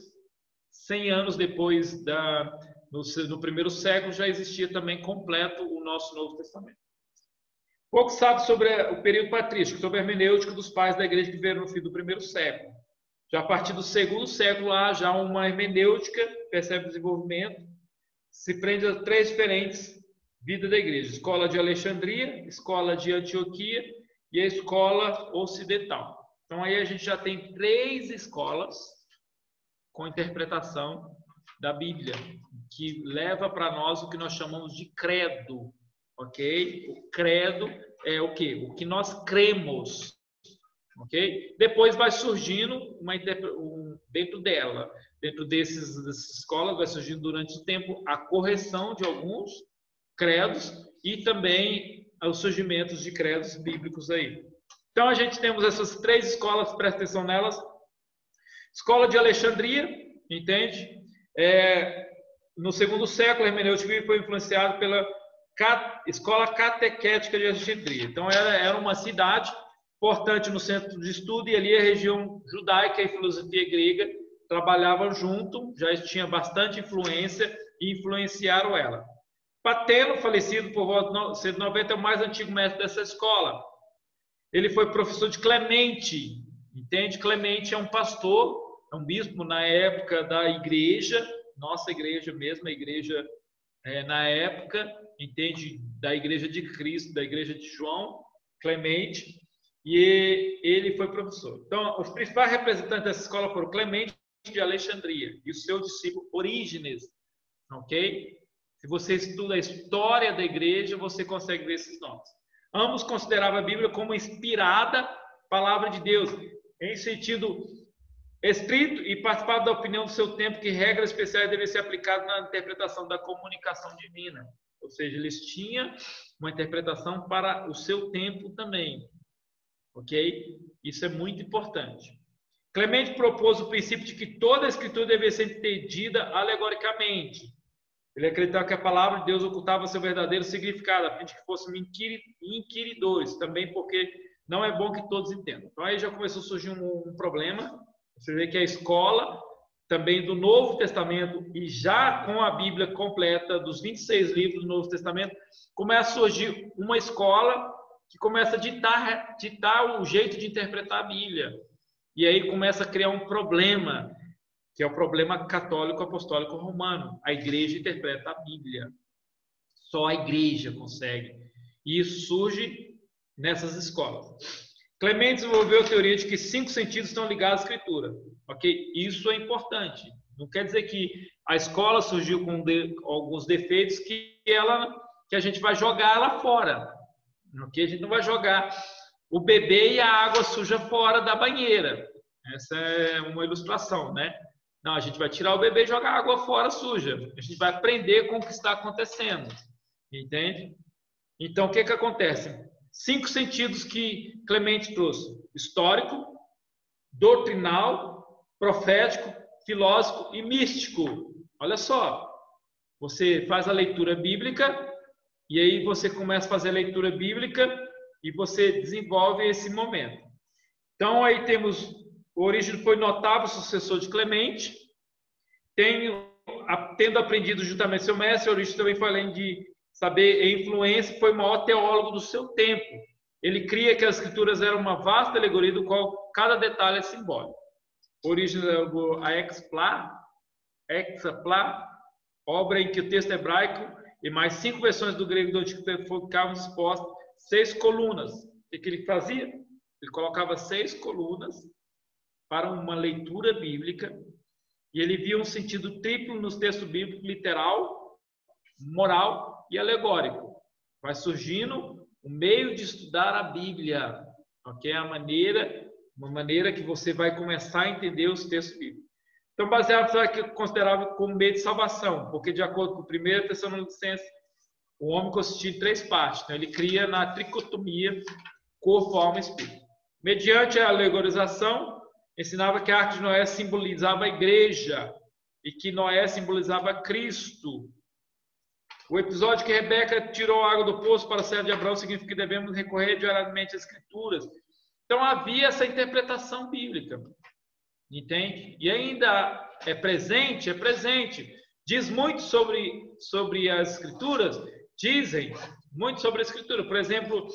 100 anos depois, no primeiro século, já existia também completo o nosso Novo Testamento. Pouco sabe sobre o período patrístico, sobre a hermenêutica dos pais da igreja que viveram no fim do primeiro século. Já a partir do segundo século, há já uma hermenêutica, percebe o desenvolvimento, se prende a 3 diferentes vidas da igreja: escola de Alexandria, escola de Antioquia e a escola ocidental. Então aí a gente já tem 3 escolas com interpretação da Bíblia, que leva para nós o que nós chamamos de credo, ok? O credo é o quê? O que nós cremos, ok? Depois vai surgindo dentro dela, dentro dessas escolas, vai surgindo durante o tempo a correção de alguns credos e também os surgimentos de credos bíblicos aí. Então a gente temos essas 3 escolas, presta atenção nelas. Escola de Alexandria, entende? No segundo século, a hermenêutica foi influenciada pela escola catequética de Alexandria. Então era uma cidade importante no centro de estudo, e ali a região judaica e filosofia grega trabalhavam junto, já tinha bastante influência e influenciaram ela. Pateno, falecido por volta de 190, é o mais antigo mestre dessa escola. Ele foi professor de Clemente, entende? Clemente é um pastor, é um bispo na época da igreja, nossa igreja mesmo, a igreja na época, entende? Da igreja de Cristo, da igreja de João, Clemente, e ele foi professor. Então, os principais representantes dessa escola foram Clemente de Alexandria e o seu discípulo Orígenes, ok? Se você estuda a história da igreja, você consegue ver esses nomes. Ambos consideravam a Bíblia como inspirada palavra de Deus, em sentido estrito, e participavam da opinião do seu tempo que regras especiais devem ser aplicadas na interpretação da comunicação divina. Ou seja, eles tinham uma interpretação para o seu tempo também. Ok? Isso é muito importante. Clemente propôs o princípio de que toda a escritura devia ser entendida alegoricamente. Ele acreditava que a palavra de Deus ocultava seu verdadeiro significado, a fim de que fôssemos inquiridores, também porque não é bom que todos entendam. Então aí já começou a surgir um problema. Você vê que a escola também do Novo Testamento, e já com a Bíblia completa, dos 26 livros do Novo Testamento, começa a surgir uma escola que começa a ditar o jeito de interpretar a Bíblia. E aí começa a criar um problema, que é o problema católico apostólico romano. A igreja interpreta a Bíblia. Só a igreja consegue. E isso surge nessas escolas. Clemente desenvolveu a teoria de que 5 sentidos estão ligados à escritura. Ok? Isso é importante. Não quer dizer que a escola surgiu com alguns defeitos que a gente vai jogar ela fora. Ok? A gente não vai jogar o bebê e a água suja fora da banheira. Essa é uma ilustração, né? Não, a gente vai tirar o bebê e jogar a água fora suja. A gente vai aprender com o que está acontecendo. Entende? Então, o que acontece? 5 sentidos que Clemente trouxe: histórico, doutrinal, profético, filosófico e místico. Olha só, você faz a leitura bíblica e aí você começa a fazer a leitura bíblica e você desenvolve esse momento. Então aí temos, Orígenes foi notável sucessor de Clemente, tendo aprendido juntamente seu mestre. Orígenes também foi, além de saber a influência, foi o maior teólogo do seu tempo. Ele cria que as escrituras eram uma vasta alegoria do qual cada detalhe é simbólico. Orígenes a Hexapla, obra em que o texto hebraico e mais 5 versões do grego do Antigo Testamento ficavam dispostas 6 colunas. O que ele fazia? Ele colocava 6 colunas para uma leitura bíblica, e ele via um sentido triplo nos textos bíblicos: literal, moral e alegórico. Vai surgindo o meio de estudar a Bíblia, ok? Uma maneira que você vai começar a entender os textos bíblicos. Então, baseado no que considerava como meio de salvação, porque de acordo com o 1 Tessalonicenses, o homem consistia em 3 partes. Então, ele cria na tricotomia corpo, alma e espírito. Mediante a alegorização, ensinava que a arca de Noé simbolizava a igreja e que Noé simbolizava Cristo. O episódio que Rebeca tirou a água do poço para a serva de Abraão significa que devemos recorrer diariamente às Escrituras. Então havia essa interpretação bíblica, entende? E ainda é presente, Diz muito sobre as Escrituras, dizem muito sobre a Escritura. Por exemplo,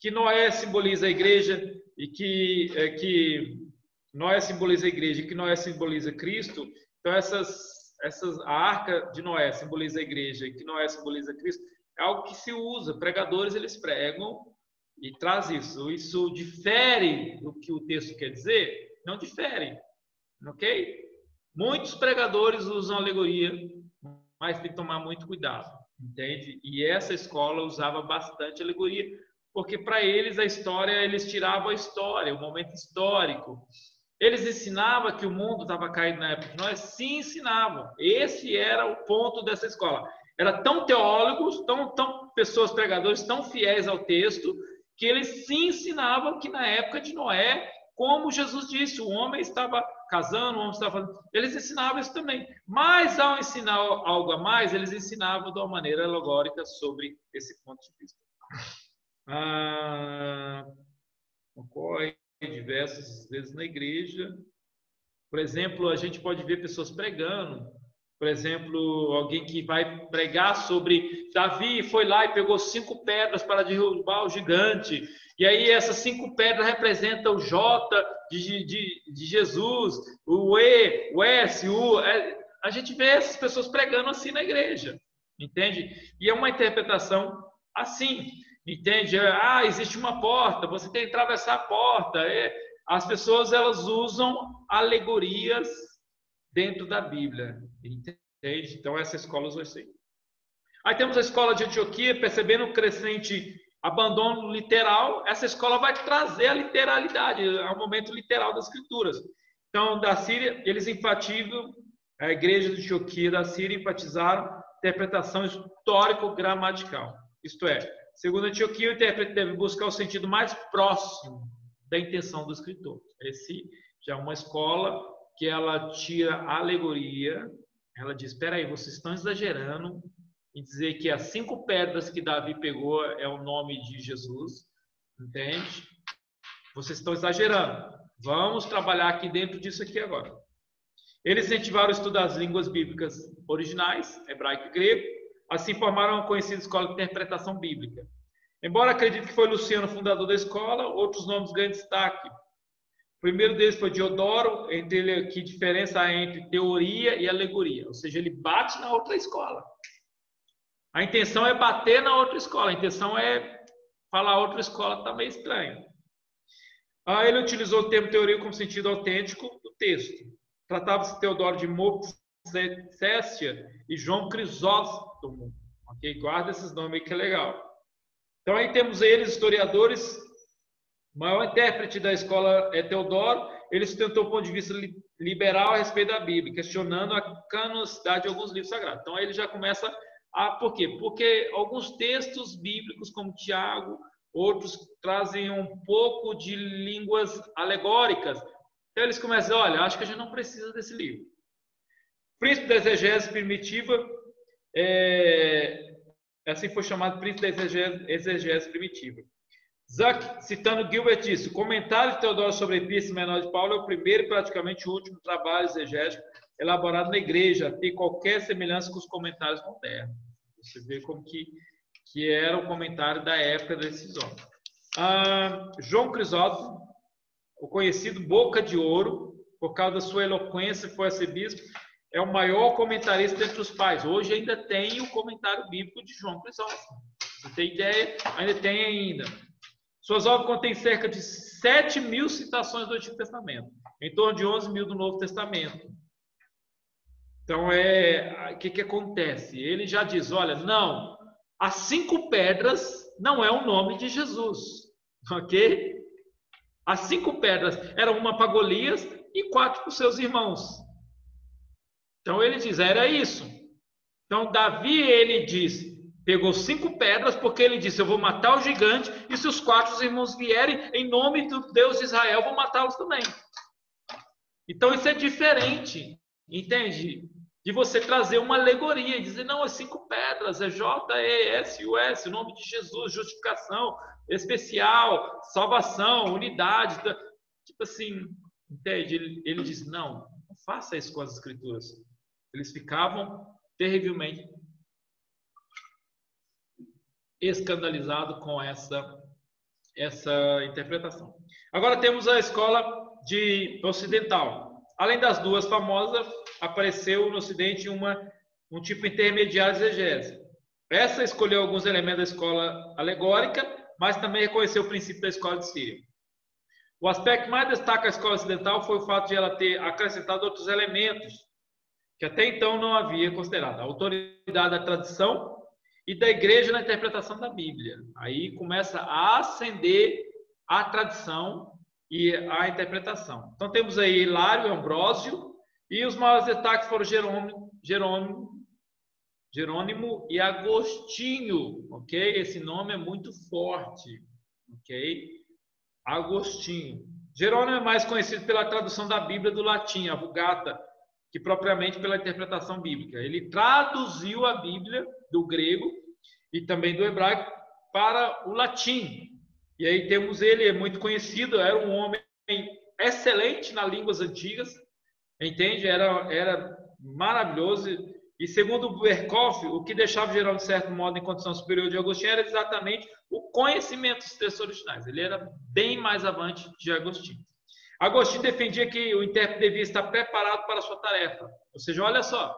que Noé simboliza a igreja e que Noé simboliza a igreja e que Noé simboliza Cristo. Então a arca de Noé simboliza a igreja e que Noé simboliza Cristo. É algo que se usa. Pregadores, eles pregam e traz isso. Isso difere do que o texto quer dizer? Não difere. Ok? Muitos pregadores usam alegoria, mas tem que tomar muito cuidado. Entende? E essa escola usava bastante alegoria, porque para eles a história, eles tiravam a história, o momento histórico. Eles ensinavam que o mundo estava caído na época de Noé? Sim, ensinavam. Esse era o ponto dessa escola. Era tão teólogos, tão pessoas pregadores, tão fiéis ao texto, que eles sim ensinavam que na época de Noé, como Jesus disse, o homem estava casando, o homem estava fazendo. Eles ensinavam isso também. Mas ao ensinar algo a mais, eles ensinavam de uma maneira alegórica sobre esse ponto de vista. Ocorre diversas vezes na igreja. Por exemplo, a gente pode ver pessoas pregando. Por exemplo, alguém que vai pregar sobre Davi foi lá e pegou 5 pedras para derrubar o gigante. E aí essas 5 pedras representam o J de Jesus, o E, o S, o U. A gente vê essas pessoas pregando assim na igreja, entende? E é uma interpretação assim, entende? Existe uma porta, você tem que atravessar a porta. As pessoas, elas usam alegorias dentro da Bíblia, entende? Então essa escola usou isso aí. Aí temos a escola de Antioquia, percebendo o crescente abandono literal. Essa escola vai trazer a literalidade, ao momento literal das Escrituras. Então, da Síria, eles enfatizam, a igreja de Antioquia da Síria enfatizaram interpretação histórico-gramatical. Isto é, segundo Antioquia, o intérprete deve buscar o sentido mais próximo da intenção do escritor. Esse já é uma escola que ela tira a alegoria, ela diz, espera aí, vocês estão exagerando em dizer que as 5 pedras que Davi pegou é o nome de Jesus, entende? Vocês estão exagerando. Vamos trabalhar aqui dentro disso aqui agora. Eles incentivaram o estudo das línguas bíblicas originais, hebraico e grego, assim formaram a conhecida escola de interpretação bíblica. Embora acredite que foi Luciano o fundador da escola, outros nomes ganham destaque. O primeiro deles foi Diodoro, entre ele, que diferença há entre teoria e alegoria, ou seja, ele bate na outra escola. A intenção é bater na outra escola, a intenção é falar a outra escola está meio estranho. Ele utilizou o termo teoria como sentido autêntico do texto. Tratava-se de Teodoro de Mopsuestia e João Crisóstomo. Ok? Guarda esses nomes aí que é legal. Então aí temos eles, historiadores. O maior intérprete da escola é Teodoro. Ele sustentou o ponto de vista liberal a respeito da Bíblia, questionando a canonicidade de alguns livros sagrados. Então aí ele já começa por quê? Porque alguns textos bíblicos, como Tiago, outros trazem um pouco de línguas alegóricas. Então eles começam, olha, acho que a gente não precisa desse livro. Príncipe da exegese primitiva, assim foi chamado príncipe da exegese primitiva. Zuck, citando Gilbert, disse, o comentário de Teodoro sobre a Epístola Menor de Paulo é o primeiro e praticamente o último trabalho exegético elaborado na igreja, a ter qualquer semelhança com os comentários modernos. Você vê como que era o comentário da época desses homens. João Crisóstomo, o conhecido Boca de Ouro, por causa da sua eloquência, foi arcebispo, é o maior comentarista entre os pais. Hoje ainda tem o comentário bíblico de João Crisóstomo. Você tem ideia? Ainda tem ainda. Suas obras contêm cerca de 7.000 citações do Antigo Testamento, em torno de 11.000 do Novo Testamento. Então, o que acontece? Ele já diz, olha, não, as 5 pedras não é o nome de Jesus, ok? As 5 pedras eram uma para Golias e 4 para os seus irmãos. Então ele diz, era isso. Então Davi, ele disse, pegou 5 pedras, porque ele disse, eu vou matar o gigante, e se os 4 irmãos vierem, em nome do Deus de Israel, eu vou matá-los também. Então isso é diferente, entende? De você trazer uma alegoria e dizer, não, é 5 pedras, é J-E-S-U-S, o nome de Jesus, justificação, especial, salvação, unidade. Tipo assim, entende? Ele diz, não faça isso com as escrituras. Eles ficavam terrivelmente escandalizados com essa interpretação. Agora temos a escola ocidental. Além das 2 famosas, apareceu no Ocidente um tipo intermediário de exegese. Essa escolheu alguns elementos da escola alegórica, mas também reconheceu o princípio da escola de Sírio. O aspecto que mais destaca a escola ocidental foi o fato de ela ter acrescentado outros elementos que até então não havia considerado. A autoridade da tradição e da igreja na interpretação da Bíblia. Aí começa a ascender a tradição e a interpretação. Então temos aí Hilário, Ambrósio, e os maiores destaques foram Jerônimo e Agostinho, ok? Esse nome é muito forte, ok? Agostinho. Jerônimo é mais conhecido pela tradução da Bíblia do latim, a Vulgata, que propriamente pela interpretação bíblica. Ele traduziu a Bíblia do grego e também do hebraico para o latim. E aí temos ele, é muito conhecido, era um homem excelente nas línguas antigas, entende? Era maravilhoso. E segundo Berkoff, o que deixava Jerônimo, de certo modo, em condição superior de Agostinho era exatamente o conhecimento dos textos originais. Ele era bem mais avante de Agostinho. Agostinho defendia que o intérprete devia estar preparado para a sua tarefa. Ou seja, olha só,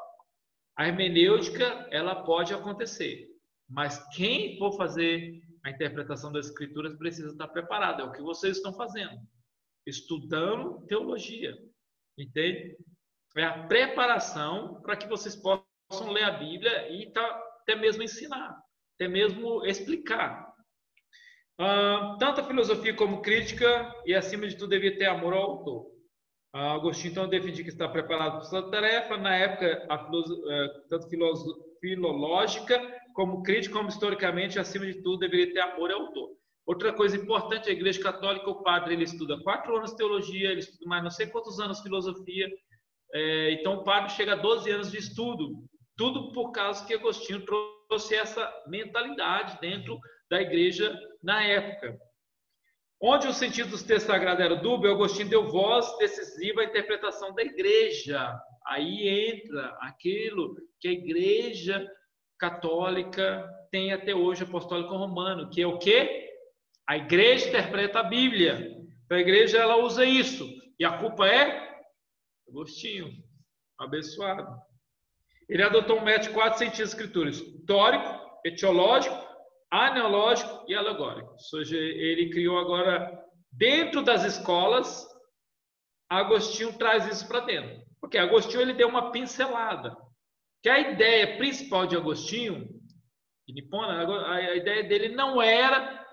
a hermenêutica ela pode acontecer, mas quem for fazer a interpretação das escrituras precisa estar preparado. É o que vocês estão fazendo, estudando teologia, entende? É a preparação para que vocês possam ler a Bíblia e até mesmo ensinar, até mesmo explicar. Tanto a filosofia como crítica, e acima de tudo devia ter amor ao autor. Agostinho então defendia que está preparado para sua tarefa. Na época, tanto filológica como crítica, como historicamente, acima de tudo deveria ter amor ao autor. Outra coisa importante, a Igreja Católica, o padre ele estuda 4 anos de teologia, ele estuda mais não sei quantos anos de filosofia, então o padre chega a 12 anos de estudo, tudo por causa que Agostinho trouxe essa mentalidade dentro da igreja na época. Onde o sentido dos textos sagrados era dúbio, Agostinho deu voz decisiva à interpretação da igreja. Aí entra aquilo que a igreja católica tem até hoje, apostólico romano, que é o quê? A igreja interpreta a Bíblia. Então a igreja ela usa isso. E a culpa é Agostinho, abençoado. Ele adotou um método de 4 sentidos da escritura: histórico, etiológico, aneológico e alegórico. Ou seja, ele criou agora, dentro das escolas, Agostinho traz isso para dentro. Porque Agostinho ele deu uma pincelada. Que a ideia principal de Agostinho, a ideia dele não era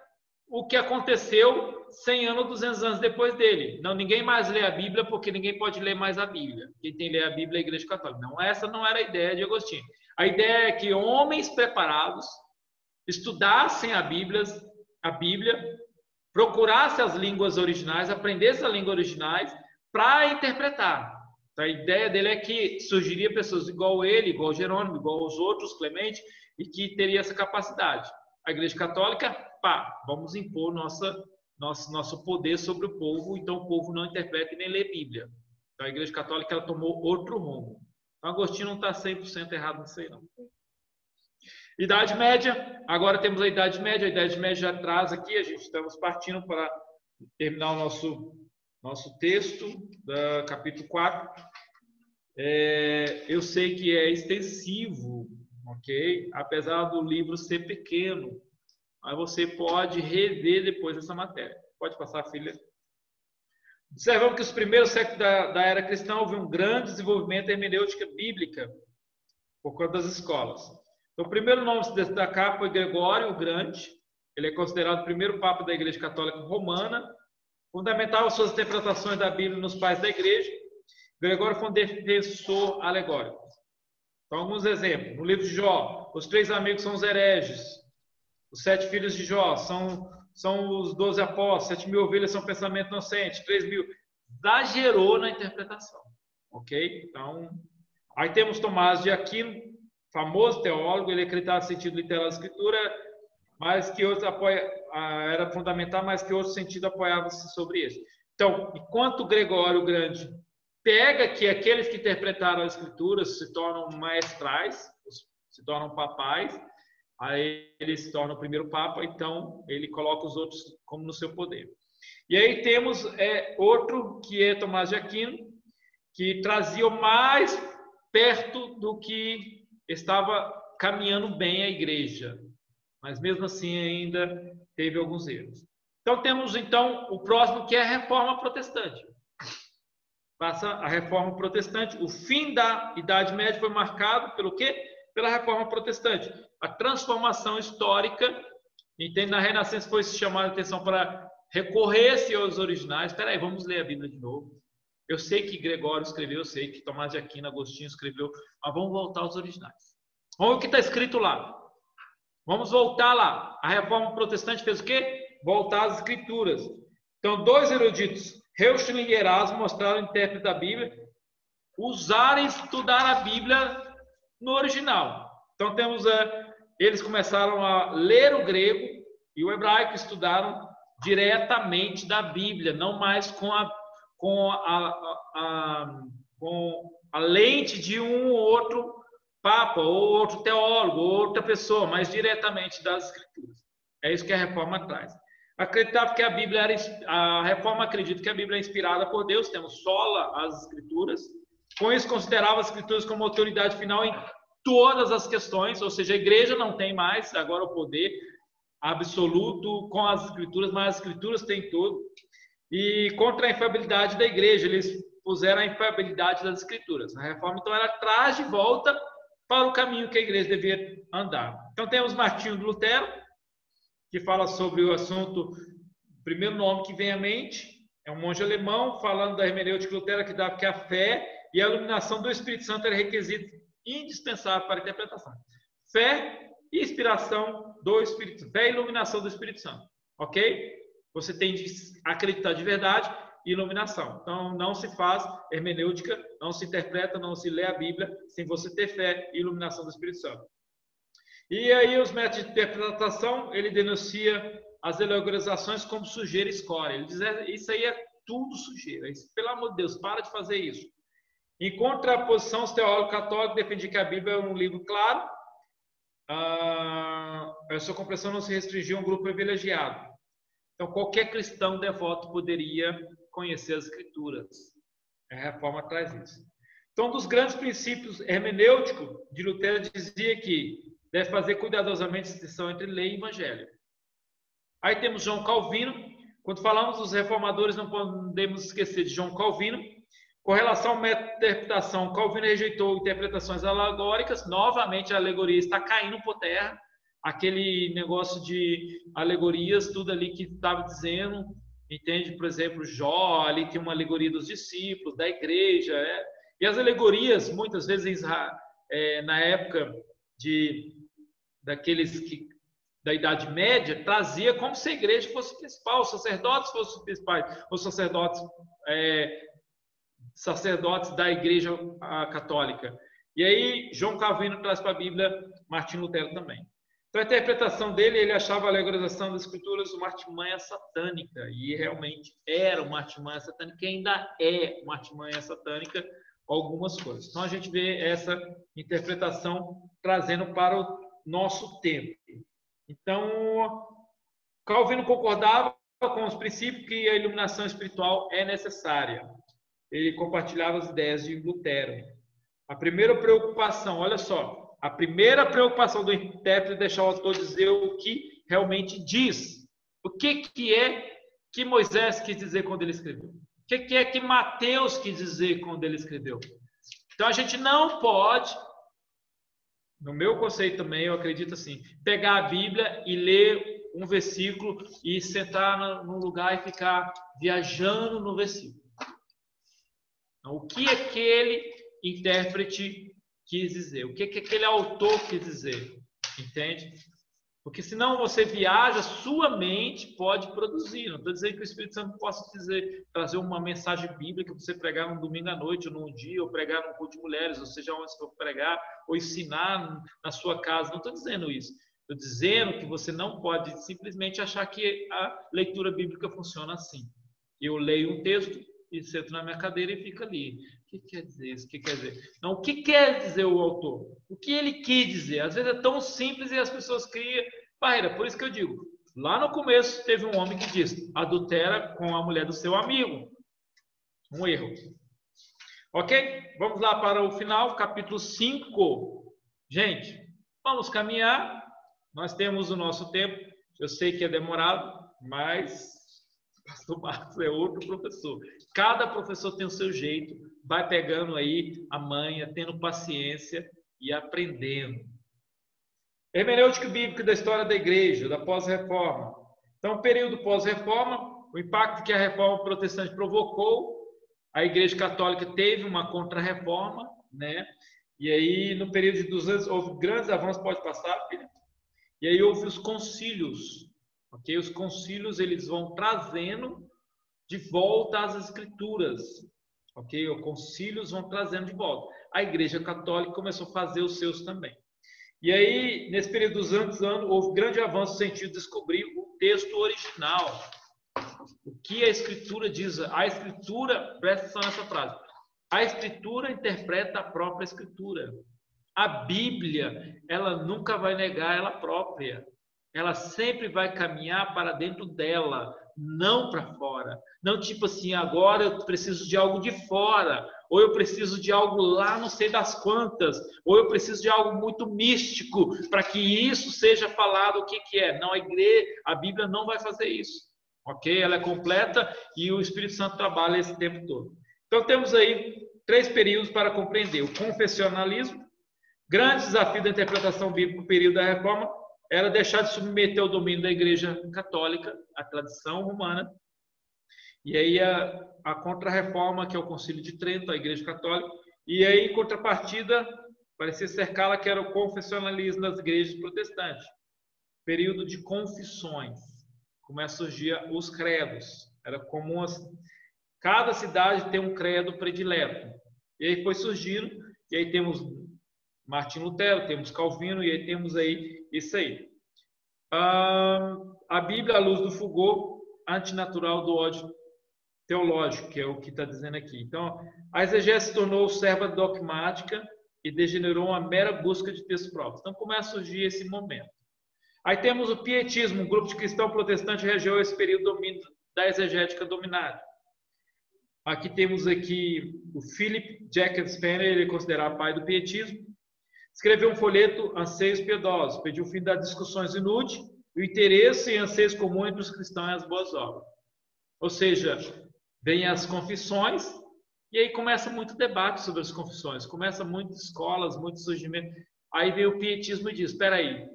o que aconteceu 100 anos, 200 anos depois dele. Não, ninguém mais lê a Bíblia porque ninguém pode ler mais a Bíblia. Quem tem que ler a Bíblia é a Igreja Católica. Não, essa não era a ideia de Agostinho. A ideia é que homens preparados estudassem a Bíblia, procurassem as línguas originais, aprendessem as línguas originais para interpretar. Então, a ideia dele é que surgiria pessoas igual ele, igual Jerônimo, igual os outros, Clemente, e que teria essa capacidade. A Igreja Católica, vamos impor nosso poder sobre o povo, então o povo não interpreta e nem lê Bíblia. Então a Igreja Católica ela tomou outro rumo. Então Agostinho não está 100% errado nisso aí, não. Idade Média, agora temos a Idade Média. A Idade Média já traz aqui, a gente estamos partindo para terminar o nosso texto, da capítulo 4. Eu sei que é extensivo, ok? Apesar do livro ser pequeno, mas você pode rever depois essa matéria. Pode passar, filha. Observamos que os primeiros séculos da era cristã houve um grande desenvolvimento da hermenêutica bíblica por conta das escolas. Então, o primeiro nome a se destacar foi Gregório o Grande. Ele é considerado o primeiro papa da Igreja Católica Romana. Fundamentava suas interpretações da Bíblia nos pais da Igreja. Gregório foi um defensor alegórico. Então, alguns exemplos. No livro de Jó, os 3 amigos são os hereges. Os 7 filhos de Jó são os 12 apóstolos. 7.000 ovelhas são pensamento inocente. 3.000. Exagerou na interpretação. Ok? Então, aí temos Tomás de Aquino, famoso teólogo. Ele acreditava no sentido literal da escritura, mas que outros era fundamental, mas que outro sentido apoiava-se sobre isso. Então, enquanto Gregório o Grande pega que aqueles que interpretaram as escrituras se tornam maestrais, se tornam papais, aí ele se torna o primeiro papa, então ele coloca os outros como no seu poder. E aí temos outro que é Tomás de Aquino, que trazia mais perto do que estava caminhando bem a igreja, mas mesmo assim ainda teve alguns erros. Então temos então o próximo, que é a Reforma Protestante. Passa a Reforma Protestante. O fim da Idade Média foi marcado pelo quê? Pela Reforma Protestante. A transformação histórica, entende? Na Renascença foi chamada a atenção para recorrer-se aos originais. Espera aí, vamos ler a Bíblia de novo. Eu sei que Gregório escreveu, eu sei que Tomás de Aquino, Agostinho escreveu, mas vamos voltar aos originais. Vamos ver o que está escrito lá. Vamos voltar lá. A Reforma Protestante fez o quê? Voltar às Escrituras. Então, 2 eruditos, Reuchlin e Erasmo, mostraram o intérprete da Bíblia, usarem estudar a Bíblia no original. Então, temos eles começaram a ler o grego e o hebraico, estudaram diretamente da Bíblia, não mais com a lente de um ou outro papa, ou outro teólogo, ou outra pessoa, mas diretamente das Escrituras. É isso que a Reforma traz. Acreditava que a Bíblia a Reforma acredita que a Bíblia é inspirada por Deus, temos sola as Escrituras. Com isso, considerava as Escrituras como autoridade final em todas as questões, ou seja, a igreja não tem mais agora o poder absoluto com as Escrituras, mas as Escrituras têm tudo. E contra a infalibilidade da igreja, eles puseram a infalibilidade das Escrituras. A Reforma, então, ela traz de volta para o caminho que a igreja devia andar. Então, temos Martinho de Lutero, que fala sobre o assunto, o primeiro nome que vem à mente, é um monge alemão, falando da hermenêutica Lutero, que dava que a fé e a iluminação do Espírito Santo era requisito indispensável para a interpretação. Fé e inspiração do Espírito Santo. Fé e iluminação do Espírito Santo. Ok? Você tem de acreditar de verdade e iluminação. Então, não se faz hermenêutica, não se interpreta, não se lê a Bíblia sem você ter fé e iluminação do Espírito Santo. E aí, os métodos de interpretação, ele denuncia as alegorizações como sujeira e escória. Ele diz, isso aí é tudo sujeira. Isso, pelo amor de Deus, para de fazer isso. Em contraposição, os teólogos católicos defendiam que a Bíblia é um livro claro, a sua compreensão não se restringia a um grupo privilegiado. Então, qualquer cristão devoto poderia conhecer as Escrituras. A Reforma traz isso. Então, um dos grandes princípios hermenêuticos de Lutero dizia que deve fazer cuidadosamente distinção entre lei e evangelho. Aí temos João Calvino. Quando falamos dos reformadores, não podemos esquecer de João Calvino. Com relação ao método de interpretação, Calvino rejeitou interpretações alegóricas. Novamente, a alegoria está caindo por terra. Aquele negócio de alegorias, tudo ali que estava dizendo, entende? Por exemplo, Jó, ali tem uma alegoria dos discípulos, da igreja. E as alegorias, muitas vezes, na época daqueles da Idade Média, trazia como se a igreja fosse principal, os sacerdotes fossem os principais, os sacerdotes da igreja católica. E aí, João Calvino traz para a Bíblia Martinho Lutero também. Então, a interpretação dele, ele achava a alegorização das Escrituras uma artimanha satânica, e realmente era uma artimanha satânica, e ainda é uma artimanha satânica algumas coisas. Então, a gente vê essa interpretação trazendo para o nosso tempo. Então, Calvino concordava com os princípios que a iluminação espiritual é necessária. Ele compartilhava as ideias de Lutero. A primeira preocupação, olha só, a primeira preocupação do intérprete é deixar o autor dizer o que realmente diz. O que é que Moisés quis dizer quando ele escreveu? O que é que Mateus quis dizer quando ele escreveu? Então, a gente não pode, no meu conceito também, eu acredito assim, pegar a Bíblia e ler um versículo e sentar num lugar e ficar viajando no versículo. Então, o que aquele intérprete quis dizer? O que aquele autor quis dizer? Entende? Porque senão você viaja, sua mente pode produzir. Não estou dizendo que o Espírito Santo possa trazer uma mensagem bíblica para você pregar num domingo à noite, ou num dia, ou pregar num culto de mulheres, ou seja, onde você for pregar, ou ensinar na sua casa. Não estou dizendo isso. Estou dizendo que você não pode simplesmente achar que a leitura bíblica funciona assim. Eu leio um texto e sento na minha cadeira e fico ali. O que quer dizer isso? O que quer dizer? Não, o que quer dizer o autor? O que ele quis dizer? Às vezes é tão simples e as pessoas criam barreira. Por isso que eu digo, lá no começo teve um homem que disse, adultera com a mulher do seu amigo. Um erro. Ok? Vamos lá para o final, capítulo 5. Gente, vamos caminhar. Nós temos o nosso tempo. Eu sei que é demorado, mas o pastor Marcos é outro professor. Cada professor tem o seu jeito, vai pegando aí a manha, tendo paciência e aprendendo. Hermenêutica bíblica da história da igreja, da pós-reforma. Então, período pós-reforma, o impacto que a reforma protestante provocou, a igreja católica teve uma contra-reforma, né? E aí, no período de 200, houve grandes avanços, pode passar, filha? E aí houve os concílios, ok? Os concílios, eles vão trazendo de volta as escrituras, ok? Os concílios vão trazendo de volta. A igreja católica começou a fazer os seus também. E aí, nesse período dos anos, houve grande avanço no sentido de descobrir o texto original. O que a escritura diz? A escritura, presta atenção nessa frase, a escritura interpreta a própria escritura. A Bíblia, ela nunca vai negar ela própria. Ela sempre vai caminhar para dentro dela, não para fora. Não tipo assim, agora eu preciso de algo de fora, ou eu preciso de algo lá não sei das quantas, ou eu preciso de algo muito místico para que isso seja falado o que é. Não, a Bíblia não vai fazer isso. Ok? Ela é completa e o Espírito Santo trabalha esse tempo todo. Então temos aí 3 períodos para compreender. O confessionalismo, grande desafio da interpretação bíblica no período da Reforma era deixar de submeter ao domínio da Igreja Católica, a tradição romana, e aí a contra-reforma, que é o Concílio de Trento, a Igreja Católica, e aí, em contrapartida, parecia cercá-la, que era o confessionalismo das igrejas protestantes. Período de confissões, começa a surgir os credos, era comum cada cidade ter um credo predileto, e aí foi surgindo, e aí temos Martinho Lutero, temos Calvino, e aí temos aí isso aí. A Bíblia à luz do fulgor antinatural do ódio teológico, que é o que está dizendo aqui. Então, a exegese se tornou serva dogmática e degenerou uma mera busca de textos próprios. Então, começa a surgir esse momento. Aí temos o pietismo, um grupo de cristão protestante regeu esse período domínio da exegética dominada. Aqui temos aqui o Philip Jacob Spener, ele é considerado pai do pietismo. Escreveu um folheto, Anseios Piedosos, pediu o fim das discussões inúteis, o interesse e anseios comuns entre os cristãos e as boas obras. Ou seja, vem as confissões, e aí começa muito debate sobre as confissões, começa muitas escolas, muito surgimento. Aí vem o pietismo e diz, espera aí,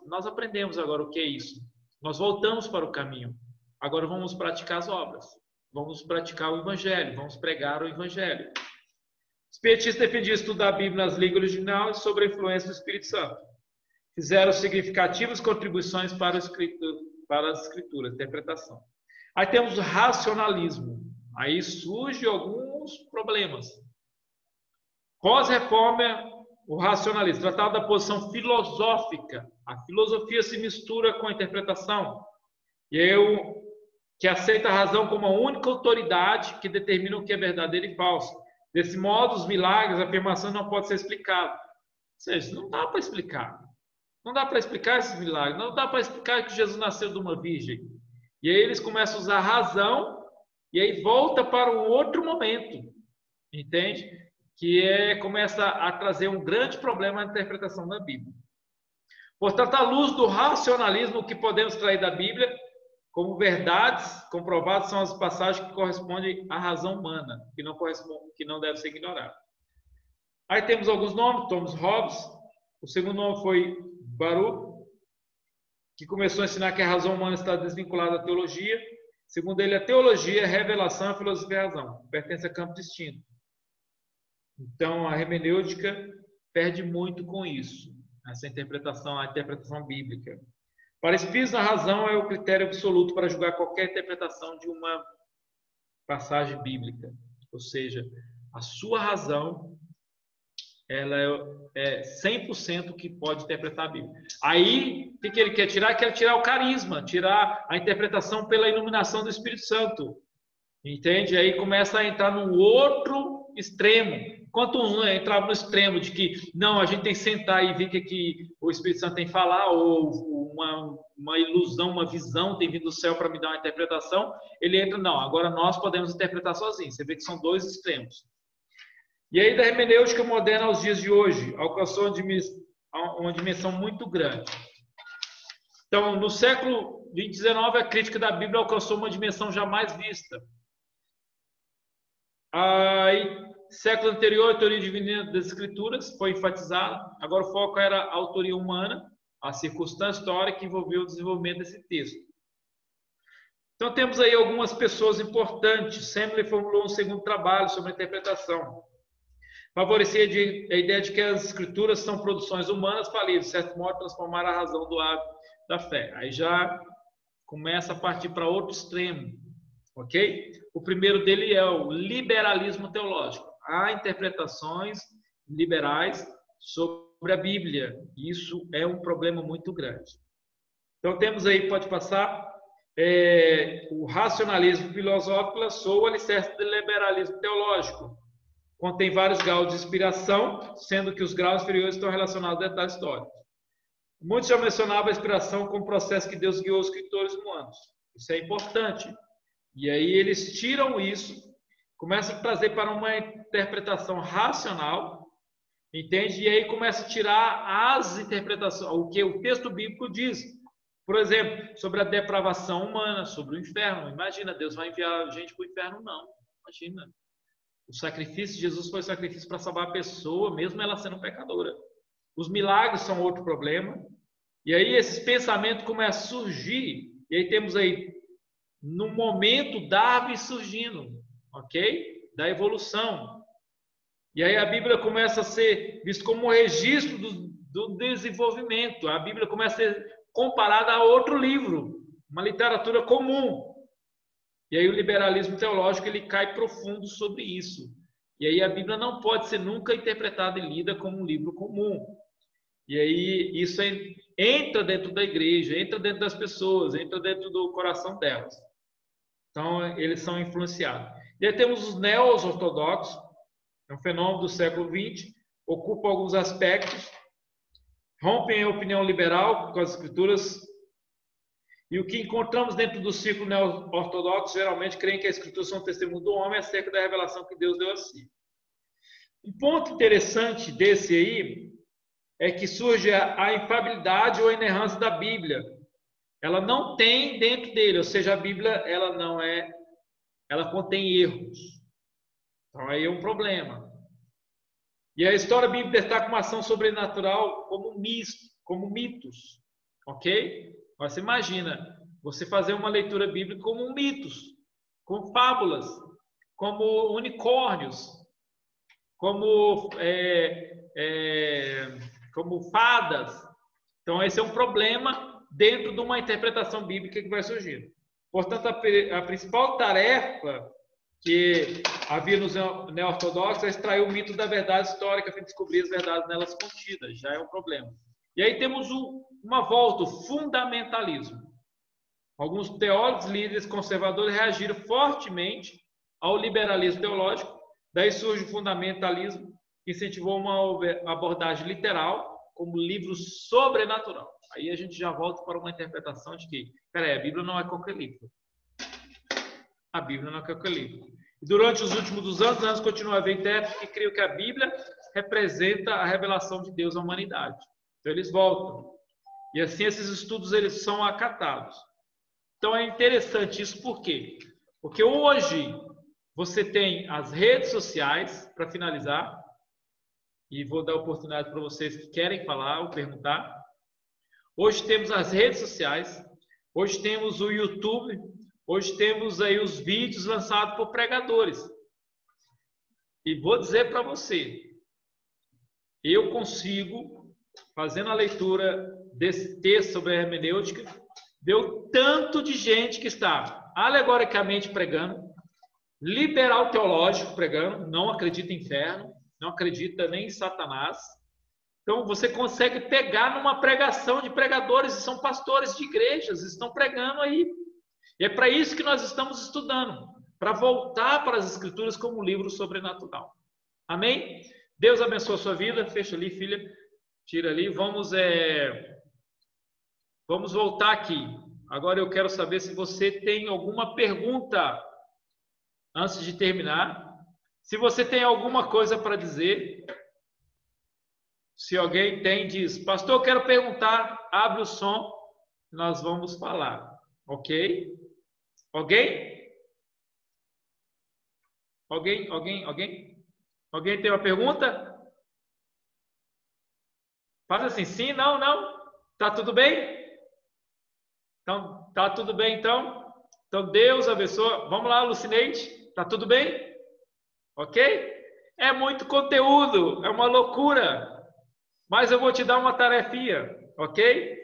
nós aprendemos agora o que é isso. Nós voltamos para o caminho. Agora vamos praticar as obras. Vamos praticar o evangelho, vamos pregar o evangelho. Os pietistas defendiam estudar a Bíblia nas línguas originais sobre a influência do Espírito Santo. Fizeram significativas contribuições para as escrituras, interpretação. Aí temos o racionalismo. Aí surgem alguns problemas. Pós-reforma, o racionalismo. Tratado da posição filosófica. A filosofia se mistura com a interpretação. E aí, que aceita a razão como a única autoridade que determina o que é verdadeiro e falso. Desse modo, os milagres, a afirmação não pode ser explicada. Ou seja, não dá para explicar. Não dá para explicar esses milagres. Não dá para explicar que Jesus nasceu de uma virgem. E aí eles começam a usar a razão e aí volta para um outro momento. Entende? Que começa a trazer um grande problema na interpretação da Bíblia. Portanto, à luz do racionalismo, o que podemos extrair da Bíblia como verdades comprovadas são as passagens que correspondem à razão humana, que não deve ser ignorada. Aí temos alguns nomes, Thomas Hobbes. O segundo nome foi Baruch, que começou a ensinar que a razão humana está desvinculada da teologia. Segundo ele, a teologia é revelação, a filosofia é a razão. Pertence a campo distinto. Então, a hermenêutica perde muito com isso, essa interpretação, a interpretação bíblica. Para espíritos, a razão é o critério absoluto para julgar qualquer interpretação de uma passagem bíblica. Ou seja, a sua razão, ela é 100% que pode interpretar a Bíblia. Aí, o que ele quer tirar? Quer tirar o carisma, tirar a interpretação pela iluminação do Espírito Santo. Entende? Aí começa a entrar no outro extremo. Enquanto um entrava no extremo de que, não, a gente tem que sentar e ver o que o Espírito Santo tem que falar, ou uma ilusão, uma visão tem vindo do céu para me dar uma interpretação, ele entra, não, agora nós podemos interpretar sozinhos. Você vê que são dois extremos. E aí, da hermenêutica moderna aos dias de hoje, alcançou uma dimensão muito grande. Então, no século XIX, a crítica da Bíblia alcançou uma dimensão jamais vista. Aí, século anterior, a teoria divina das Escrituras foi enfatizada. Agora o foco era a autoria humana, a circunstância histórica que envolveu o desenvolvimento desse texto. Então temos aí algumas pessoas importantes. Semler formulou um segundo trabalho sobre a interpretação. Favorecia a ideia de que as Escrituras são produções humanas falíveis, de certo modo transformar a razão do hábito da fé. Aí já começa a partir para outro extremo. Ok? O primeiro dele é o liberalismo teológico. Há interpretações liberais sobre a Bíblia. Isso é um problema muito grande. Então temos aí, pode passar, o racionalismo filosófico lançou o alicerce do liberalismo teológico. Contém vários graus de inspiração, sendo que os graus inferiores estão relacionados a detalhes históricos. Muitos já mencionavam a inspiração como processo que Deus guiou os escritores humanos. Isso é importante. E aí eles tiram isso, começam a trazer para uma interpretação racional, entende? E aí começa a tirar as interpretações, o que o texto bíblico diz. Por exemplo, sobre a depravação humana, sobre o inferno. Imagina, Deus vai enviar gente para o inferno? Não. Imagina. O sacrifício de Jesus foi sacrifício para salvar a pessoa, mesmo ela sendo pecadora. Os milagres são outro problema. E aí esses pensamentos começam a surgir. E aí temos aí, no momento, Darwin surgindo, ok? Da evolução. E aí a Bíblia começa a ser vista como um registro do desenvolvimento. A Bíblia começa a ser comparada a outro livro, uma literatura comum. E aí o liberalismo teológico ele cai profundo sobre isso. E aí a Bíblia não pode ser nunca interpretada e lida como um livro comum. E aí isso entra dentro da igreja, entra dentro das pessoas, entra dentro do coração delas. Então, eles são influenciados. E aí temos os neo-ortodoxos, é um fenômeno do século XX, ocupa alguns aspectos, rompem a opinião liberal com as escrituras, e o que encontramos dentro do círculo neo-ortodoxo, geralmente creem que as escrituras são testemunho do homem acerca da revelação que Deus deu a si. Um ponto interessante desse aí é que surge a infalibilidade ou a inerrância da Bíblia. Ela não tem dentro dele, ou seja, a Bíblia ela contém erros. Então aí é um problema. E a história bíblica destaca uma ação sobrenatural como mitos, ok? Mas você imagina você fazer uma leitura bíblica como mitos, como fábulas, como unicórnios, como fadas. Então esse é um problema dentro de uma interpretação bíblica que vai surgir. Portanto, a principal tarefa que havia nos neo-ortodoxos é extrair o mito da verdade histórica para descobrir as verdades nelas contidas. Já é um problema. E aí temos uma volta, o fundamentalismo. Alguns teólogos, líderes conservadores reagiram fortemente ao liberalismo teológico. Daí surge o fundamentalismo, que incentivou uma abordagem literal como livro sobrenatural. Aí a gente já volta para uma interpretação de que, a Bíblia não é qualquer livro. A Bíblia não é qualquer livro. E durante os últimos 200 anos continua a haver intérpretes que criam que a Bíblia representa a revelação de Deus à humanidade. Então eles voltam. E assim esses estudos eles são acatados. Então é interessante isso por quê? Porque hoje você tem as redes sociais, para finalizar, e vou dar oportunidade para vocês que querem falar ou perguntar. Hoje temos as redes sociais, hoje temos o YouTube, hoje temos aí os vídeos lançados por pregadores. E vou dizer para você, eu consigo, fazendo a leitura desse texto sobre a hermenêutica, ver o tanto de gente que está alegoricamente pregando, liberal teológico pregando, não acredita em inferno, não acredita nem em Satanás. Então você consegue pegar numa pregação de pregadores, e são pastores de igrejas, estão pregando aí. E é para isso que nós estamos estudando, para voltar para as Escrituras como um livro sobrenatural. Amém? Deus abençoe a sua vida. Fecha ali, filha. Tira ali. Vamos voltar aqui. Agora eu quero saber se você tem alguma pergunta antes de terminar. Se você tem alguma coisa para dizer. Se alguém tem, diz: pastor, eu quero perguntar. Abre o som. Nós vamos falar. Ok? Alguém? Alguém tem uma pergunta? Faz assim, sim, não, não. Tá tudo bem? Então, tá tudo bem, então? Então, Deus abençoe. Vamos lá, Lucineide. Tá tudo bem? Ok? É muito conteúdo, é uma loucura. Mas eu vou te dar uma tarefinha, ok?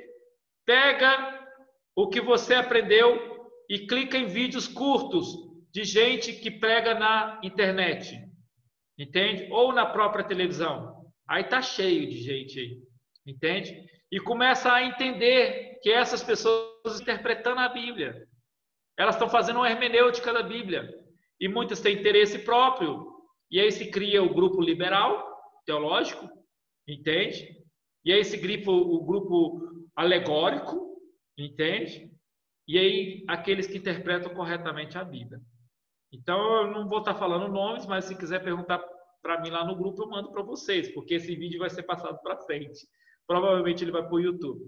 Pega o que você aprendeu e clica em vídeos curtos de gente que prega na internet. Entende? Ou na própria televisão. Aí tá cheio de gente aí. Entende? E começa a entender que essas pessoas interpretando a Bíblia. Elas estão fazendo uma hermenêutica da Bíblia. E muitas têm interesse próprio. E aí se cria o grupo liberal, teológico. Entende? E aí se cria o grupo alegórico. Entende? E aí aqueles que interpretam corretamente a Bíblia. Então, eu não vou estar falando nomes, mas se quiser perguntar para mim lá no grupo, eu mando para vocês, porque esse vídeo vai ser passado para frente. Provavelmente ele vai para o YouTube.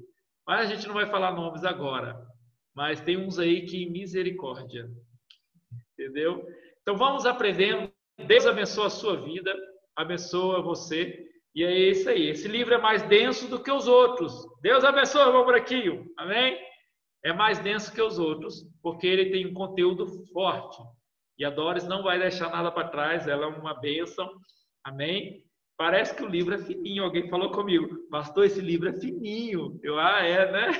Mas a gente não vai falar nomes agora. Mas tem uns aí que misericórdia. Entendeu? Então, vamos aprendendo. Deus abençoe a sua vida, abençoa você. E é isso aí. Esse livro é mais denso do que os outros. Deus abençoe, irmão Branquinho. Amém? É mais denso que os outros, porque ele tem um conteúdo forte. E a Doris não vai deixar nada para trás, ela é uma bênção. Amém? Parece que o livro é fininho. Alguém falou comigo: pastor, esse livro é fininho. Eu, é, né?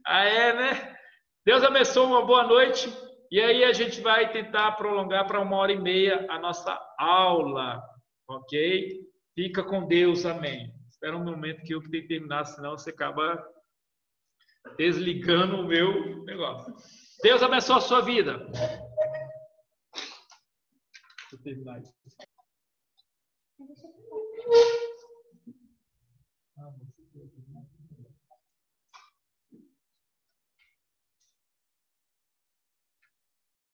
É, né? Deus abençoe, uma boa noite. E aí a gente vai tentar prolongar para 1h30 a nossa aula. Ok? Fica com Deus, amém. Espera um momento que eu tenho que terminar, senão você acaba desligando o meu negócio. Deus abençoe a sua vida. Deixa eu terminar isso.